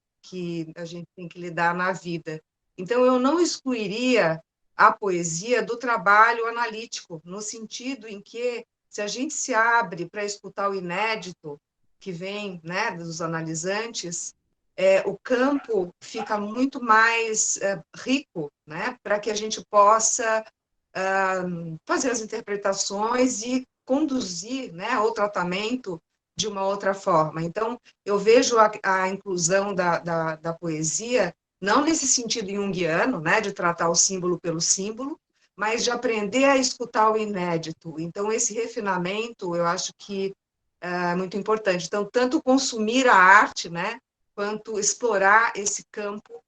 a gente tem que lidar na vida. Então, eu não excluiria a poesia do trabalho analítico, no sentido em que, se a gente se abre para escutar o inédito que vem, né, dos analisantes, o campo fica muito mais rico, né, para que a gente possa fazer as interpretações e conduzir, né, o tratamento de uma outra forma. Então, eu vejo a inclusão da poesia não nesse sentido junguiano, né, de tratar o símbolo pelo símbolo, mas de aprender a escutar o inédito. Então, esse refinamento, eu acho que é muito importante. Então, tanto consumir a arte, né, quanto explorar esse campo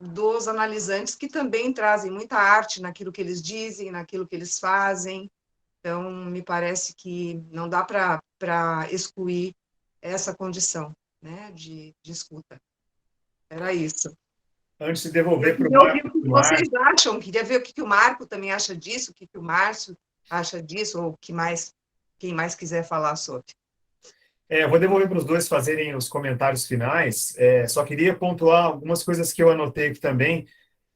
dos analisantes, que também trazem muita arte naquilo que eles dizem, naquilo que eles fazem. Então, me parece que não dá para excluir essa condição, né, de escuta. Era isso. Antes de devolver para o queria ouvir Marco. o que vocês acham, queria ver o que o Marco também acha disso, o que o Márcio acha disso, ou quem mais quiser falar sobre. Eu vou devolver para os dois fazerem os comentários finais. Só queria pontuar algumas coisas que eu anotei aqui também.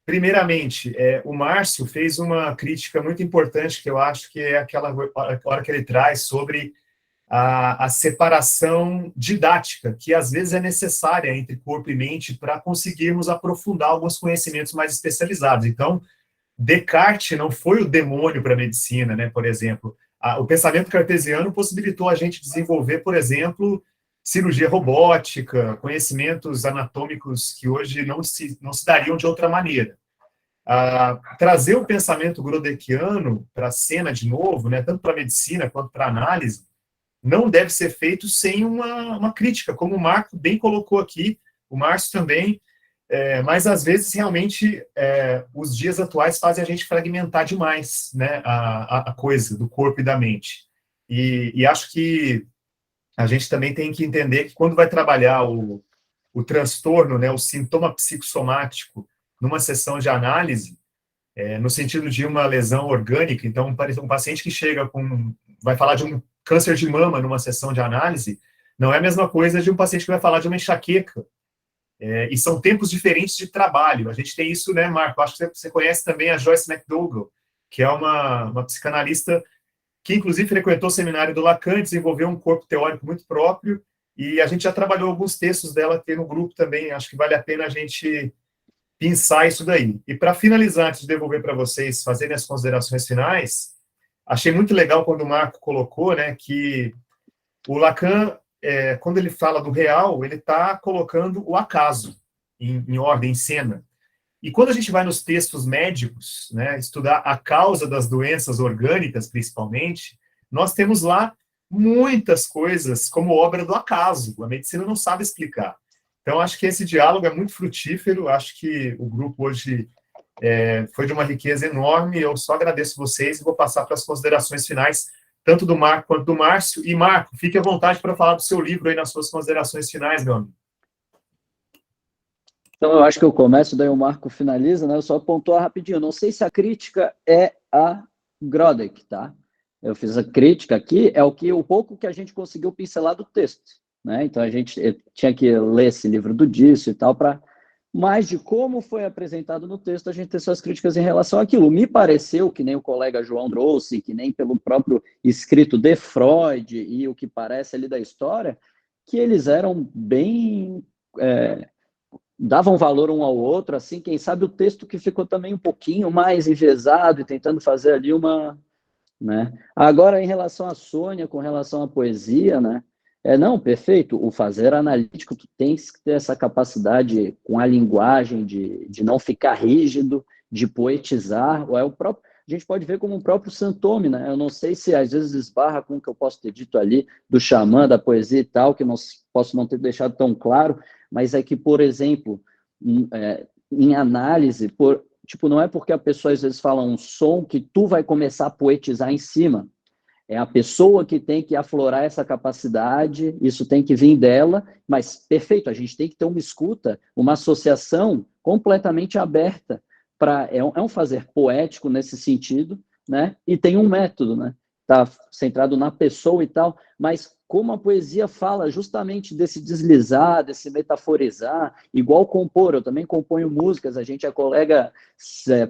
Primeiramente, o Márcio fez uma crítica muito importante, que eu acho que é aquela hora que ele traz sobre a separação didática, que às vezes é necessária entre corpo e mente para conseguirmos aprofundar alguns conhecimentos mais especializados. Então, Descartes não foi o demônio para a medicina, né, por exemplo. O pensamento cartesiano possibilitou a gente desenvolver, por exemplo, cirurgia robótica, conhecimentos anatômicos que hoje não se dariam de outra maneira. Trazer o pensamento grodekiano para a cena de novo, né, tanto para a medicina quanto para a análise, não deve ser feito sem uma crítica, como o Marco bem colocou aqui, o Márcio também, mas às vezes realmente os dias atuais fazem a gente fragmentar demais, né, a coisa do corpo e da mente. E acho que a gente também tem que entender que quando vai trabalhar o transtorno, né, o sintoma psicossomático, numa sessão de análise, no sentido de uma lesão orgânica, então um paciente que chega vai falar de um câncer de mama numa sessão de análise, não é a mesma coisa de um paciente que vai falar de uma enxaqueca. E são tempos diferentes de trabalho. A gente tem isso, né, Marco? Acho que você conhece também a Joyce McDougall, que é uma psicanalista que, inclusive, frequentou o seminário do Lacan, desenvolveu um corpo teórico muito próprio, e a gente já trabalhou alguns textos dela aqui no grupo também. Acho que vale a pena a gente pensar isso daí. E para finalizar, antes de devolver para vocês fazerem as considerações finais, achei muito legal quando o Marco colocou, né, que o Lacan, quando ele fala do real, ele está colocando o acaso em ordem, em cena. E quando a gente vai nos textos médicos, né, estudar a causa das doenças orgânicas, principalmente, nós temos lá muitas coisas como obra do acaso. A medicina não sabe explicar. Então, acho que esse diálogo é muito frutífero. Acho que o grupo hoje foi de uma riqueza enorme. Eu só agradeço vocês e vou passar para as considerações finais, tanto do Marco quanto do Márcio. E, Marco, fique à vontade para falar do seu livro aí nas suas considerações finais, meu amigo. Então, eu acho que eu começo, daí o Marco finaliza, né? Eu só pontuar rapidinho. Não sei se a crítica é a Grodek, tá? Eu fiz a crítica aqui, o pouco que a gente conseguiu pincelar do texto, né? Então, eu tinha que ler esse livro do Dício e tal, para mais de como foi apresentado no texto, a gente ter suas críticas em relação àquilo. Me pareceu, que nem o colega João trouxe, que nem pelo próprio escrito de Freud e o que parece ali da história, que eles eram bem... davam valor um ao outro, assim, quem sabe o texto que ficou também um pouquinho mais enviesado e tentando fazer ali uma... né? Agora, em relação à Sônia, com relação à poesia, né? Não, perfeito, o fazer analítico, tu tens que ter essa capacidade com a linguagem de não ficar rígido, de poetizar, ou a gente pode ver como o próprio Santome, né? Eu não sei se às vezes esbarra com o que eu posso ter dito ali, do xamã, da poesia e tal, que posso não ter deixado tão claro, mas é que, por exemplo, em análise, não é porque a pessoa às vezes fala um som que tu vai começar a poetizar em cima. É a pessoa que tem que aflorar essa capacidade, isso tem que vir dela, mas perfeito, a gente tem que ter uma escuta, uma associação completamente aberta. É um fazer poético nesse sentido, né? E tem um método, né? tá centrado na pessoa e tal, mas como a poesia fala justamente desse deslizar, desse metaforizar, igual compor, eu também componho músicas, a gente é colega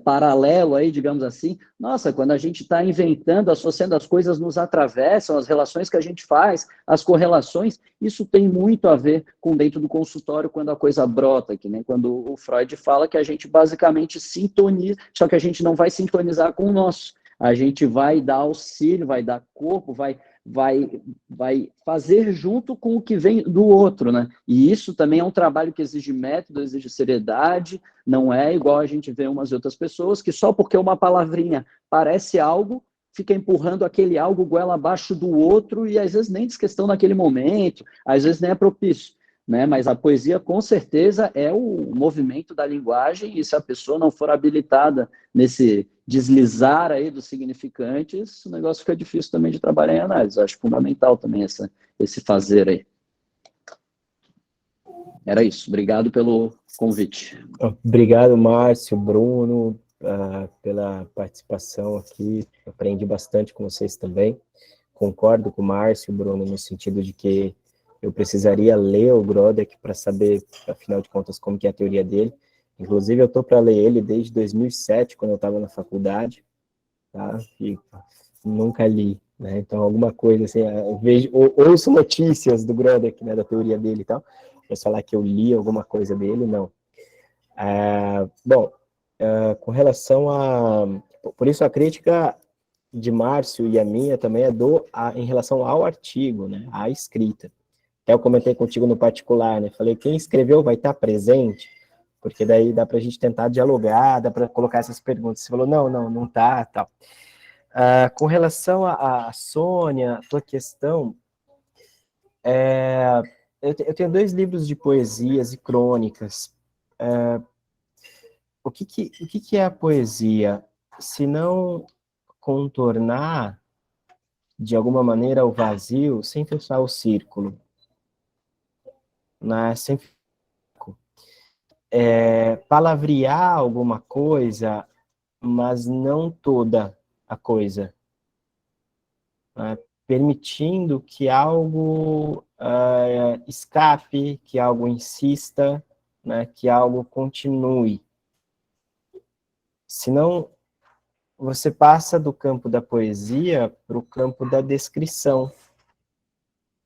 paralelo aí, digamos assim. Nossa, quando a gente está inventando, associando as coisas nos atravessam, as relações que a gente faz, as correlações, isso tem muito a ver com dentro do consultório, quando a coisa brota, que nem quando o Freud fala que a gente basicamente sintoniza, só que a gente não vai sintonizar com o nosso. A gente vai dar auxílio, vai dar corpo, vai fazer junto com o que vem do outro, né? E isso também é um trabalho que exige método, exige seriedade, não é igual a gente vê umas outras pessoas que só porque uma palavrinha parece algo, fica empurrando aquele algo goela abaixo do outro e às vezes nem diz questão naquele momento, às vezes nem é propício. Né? Mas a poesia, com certeza, é o movimento da linguagem, e se a pessoa não for habilitada nesse deslizar aí dos significantes, o negócio fica difícil também de trabalhar em análise. Eu acho fundamental também esse fazer aí. Era isso. Obrigado pelo convite. Obrigado, Márcio, Bruno, pela participação aqui. Aprendi bastante com vocês também. Concordo com o Márcio, Bruno, no sentido de que eu precisaria ler o Grodek para saber, afinal de contas, como que é a teoria dele. Inclusive, eu estou para ler ele desde 2007, quando eu estava na faculdade, tá? E nunca li, né? Então, alguma coisa assim, eu vejo, ouço notícias do Grodek, né, da teoria dele e tal, para falar que eu li alguma coisa dele, não. Bom, com relação a... Por isso, a crítica de Márcio e a minha também é em relação ao artigo, né, à escrita. Até eu comentei contigo no particular, né? Falei, quem escreveu vai estar presente, porque daí dá para a gente tentar dialogar, dá para colocar essas perguntas. Você falou, não tá, tal. Com relação a Sônia, a tua questão, eu tenho 2 livros de poesias e crônicas. O que é a poesia? Se não contornar, de alguma maneira, o vazio, sem fechar o círculo, né? Sem palavrear alguma coisa, mas não toda a coisa, né? Permitindo que algo escape, que algo insista, né? Que algo continue. Senão, você passa do campo da poesia para o campo da descrição,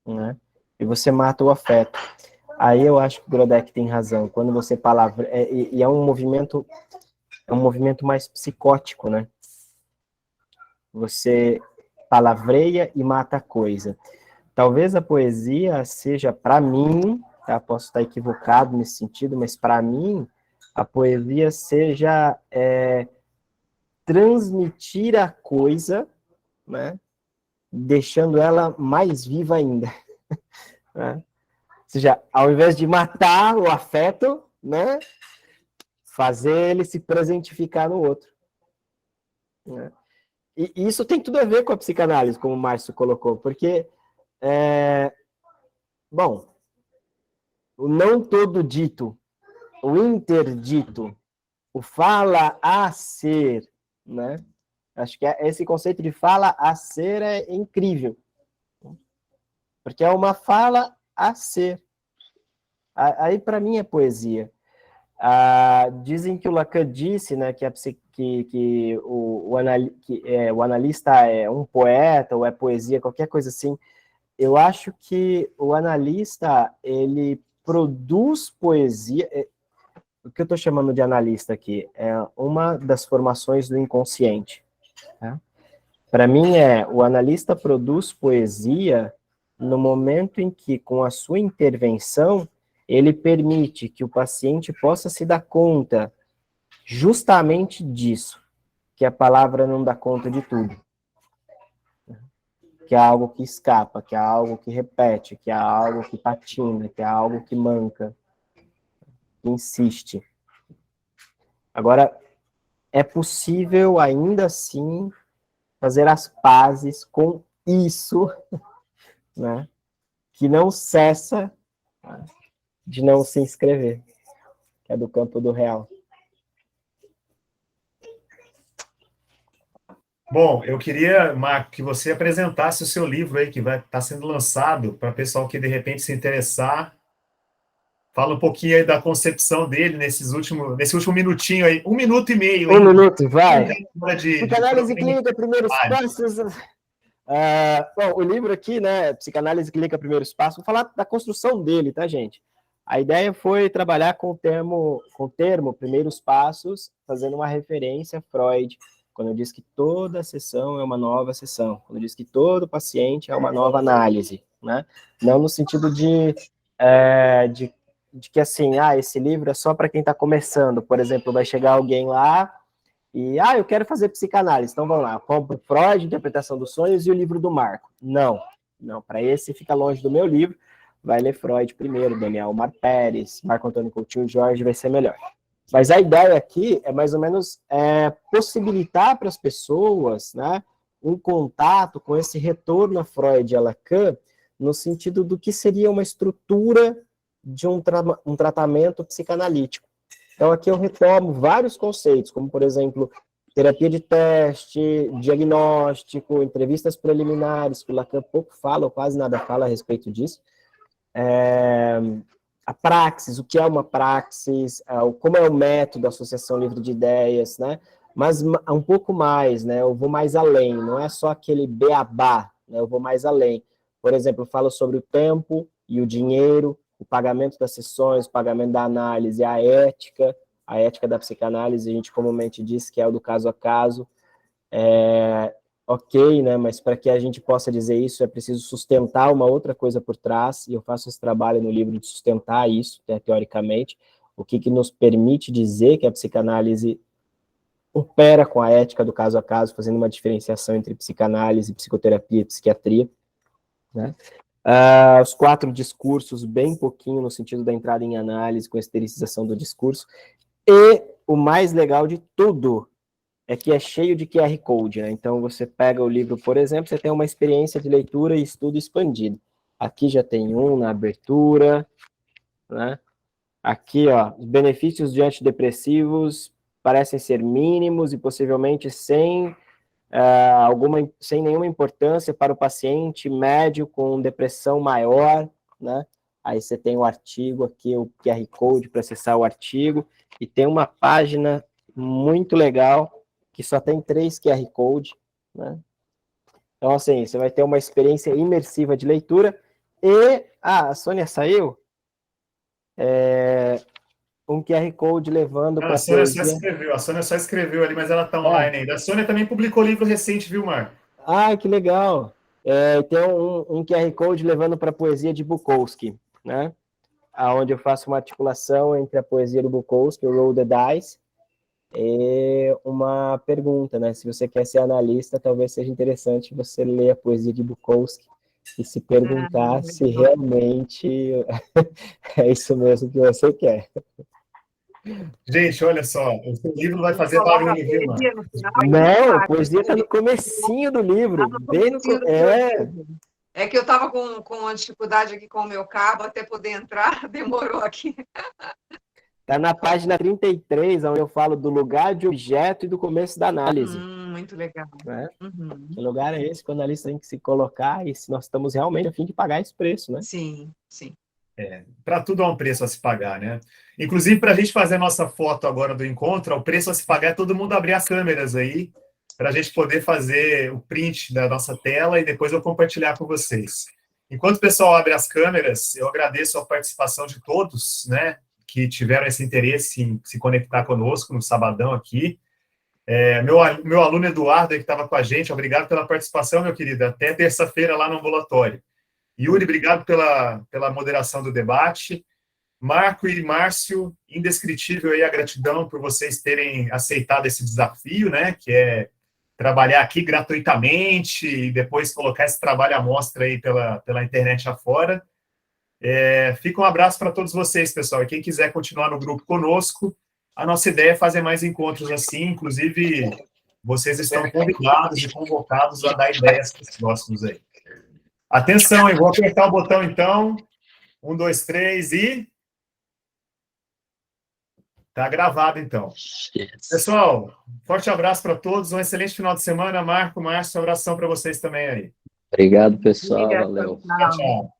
né? E você mata o afeto. Aí eu acho que o Grodek tem razão. Quando você palavra... E é um movimento mais psicótico, né? Você palavreia e mata a coisa. Talvez a poesia seja, para mim, tá? Posso estar equivocado nesse sentido, mas para mim, a poesia seja transmitir a coisa, né? Deixando ela mais viva ainda. Né? Ou seja, ao invés de matar o afeto, né? Fazer ele se presentificar no outro. Né? E isso tem tudo a ver com a psicanálise, como o Márcio colocou, porque, bom, o não todo dito, o interdito, o fala a ser, né? Acho que esse conceito de fala a ser é incrível, porque é uma fala a ser. Aí, para mim, é poesia. Dizem que o Lacan disse, né, que o analista é um poeta, ou é poesia, qualquer coisa assim. Eu acho que o analista, ele produz poesia. O que eu estou chamando de analista aqui é uma das formações do inconsciente. Tá? Para mim, o analista produz poesia no momento em que, com a sua intervenção, ele permite que o paciente possa se dar conta justamente disso, que a palavra não dá conta de tudo, que é algo que escapa, que é algo que repete, que é algo que patina, que é algo que manca, que insiste. Agora, é possível ainda assim fazer as pazes com isso, né, que não cessa de não se inscrever, que é do campo do real. Bom, eu queria, Marco, que você apresentasse o seu livro aí, que vai estar sendo lançado, para o pessoal que de repente se interessar. Fala um pouquinho aí da concepção dele nesse último minutinho aí, 1 minuto e meio, Um hein? minuto, vai. De Psicanálise clínica, primeiros trabalho. passos. Bom, o livro aqui, né, Psicanálise Clínica, Primeiros Passos, vou falar da construção dele, tá, gente? A ideia foi trabalhar com o termo Primeiros Passos, fazendo uma referência a Freud, quando eu disse que toda sessão é uma nova sessão, quando eu disse que todo paciente é uma nova análise, né? Não no sentido de que, assim, esse livro é só para quem está começando, por exemplo, vai chegar alguém lá e, eu quero fazer psicanálise, então vamos lá, compro Freud, Interpretação dos Sonhos e o livro do Marco. Não, para esse fica longe do meu livro, vai ler Freud primeiro, Daniel Omar Pérez, Marco Antônio Coutinho Jorge, vai ser melhor. Mas a ideia aqui é mais ou menos possibilitar para as pessoas, né, um contato com esse retorno a Freud e a Lacan, no sentido do que seria uma estrutura de um tratamento psicanalítico. Então, aqui eu retomo vários conceitos, como, por exemplo, terapia de teste, diagnóstico, entrevistas preliminares, que o Lacan pouco fala, ou quase nada fala a respeito disso. A praxis, o que é uma praxis, como é o método, a associação livre de ideias, né? Mas um pouco mais, né? Eu vou mais além, não é só aquele beabá, né? Eu vou mais além. Por exemplo, eu falo sobre o tempo e o dinheiro, o pagamento das sessões, o pagamento da análise, a ética da psicanálise, a gente comumente diz que é o do caso a caso. Ok, né, mas para que a gente possa dizer isso, é preciso sustentar uma outra coisa por trás, e eu faço esse trabalho no livro de sustentar isso, né, teoricamente, o que nos permite dizer que a psicanálise opera com a ética do caso a caso, fazendo uma diferenciação entre psicanálise, psicoterapia e psiquiatria, né? Os 4 discursos, bem pouquinho no sentido da entrada em análise, com a estericização do discurso, e o mais legal de tudo é que é cheio de QR Code, né? Então, você pega o livro, por exemplo, você tem uma experiência de leitura e estudo expandido. Aqui já tem um na abertura, né? Aqui, os benefícios de antidepressivos parecem ser mínimos e possivelmente sem nenhuma importância para o paciente médio com depressão maior, né? Aí você tem o artigo aqui, o QR Code para acessar o artigo, e tem uma página muito legal, que só tem 3 QR Code, né? Então, assim, você vai ter uma experiência imersiva de leitura, e, a Sônia saiu, um QR Code levando para A a poesia. A Sônia só escreveu ali, mas ela está online ainda. A Sônia também publicou livro recente, viu, Marco? Que legal. Tem um QR Code levando para a poesia de Bukowski, né? Onde eu faço uma articulação entre a poesia do Bukowski, o Roll the Dice, e uma pergunta, né? Se você quer ser analista, talvez seja interessante você ler a poesia de Bukowski e se perguntar se realmente é isso mesmo que você quer. Gente, olha só, o seu livro vai fazer barulho, viu, Marco? Não, a poesia está no comecinho do livro. É que eu estava com uma dificuldade aqui com o meu cabo, até poder entrar, demorou aqui. Está na página 33, onde eu falo do lugar de objeto e do começo da análise. Muito legal. Né? Que lugar é esse que o analista tem que se colocar e se nós estamos realmente a fim de pagar esse preço, né? Sim, sim. Para tudo há um preço a se pagar, né? Inclusive, para a gente fazer a nossa foto agora do encontro, o preço a se pagar é todo mundo abrir as câmeras aí, para a gente poder fazer o print da nossa tela e depois eu compartilhar com vocês. Enquanto o pessoal abre as câmeras, eu agradeço a participação de todos, né, que tiveram esse interesse em se conectar conosco no sabadão aqui. Meu aluno Eduardo, que estava com a gente, obrigado pela participação, meu querido. Até terça-feira lá no ambulatório. Yuri, obrigado pela moderação do debate. Marco e Márcio, indescritível aí a gratidão por vocês terem aceitado esse desafio, né, que é trabalhar aqui gratuitamente e depois colocar esse trabalho à mostra aí pela internet afora. Fica um abraço para todos vocês, pessoal. E quem quiser continuar no grupo conosco, a nossa ideia é fazer mais encontros assim, inclusive vocês estão convidados e convocados a dar ideias para os próximos aí. Atenção, eu vou apertar o botão então. 1, 2, 3 e... Tá gravado, então. Pessoal, forte abraço para todos, um excelente final de semana. Marco, Márcio, um abração para vocês também aí. Obrigado, pessoal. Obrigada, Valeu. tchau. Tchau.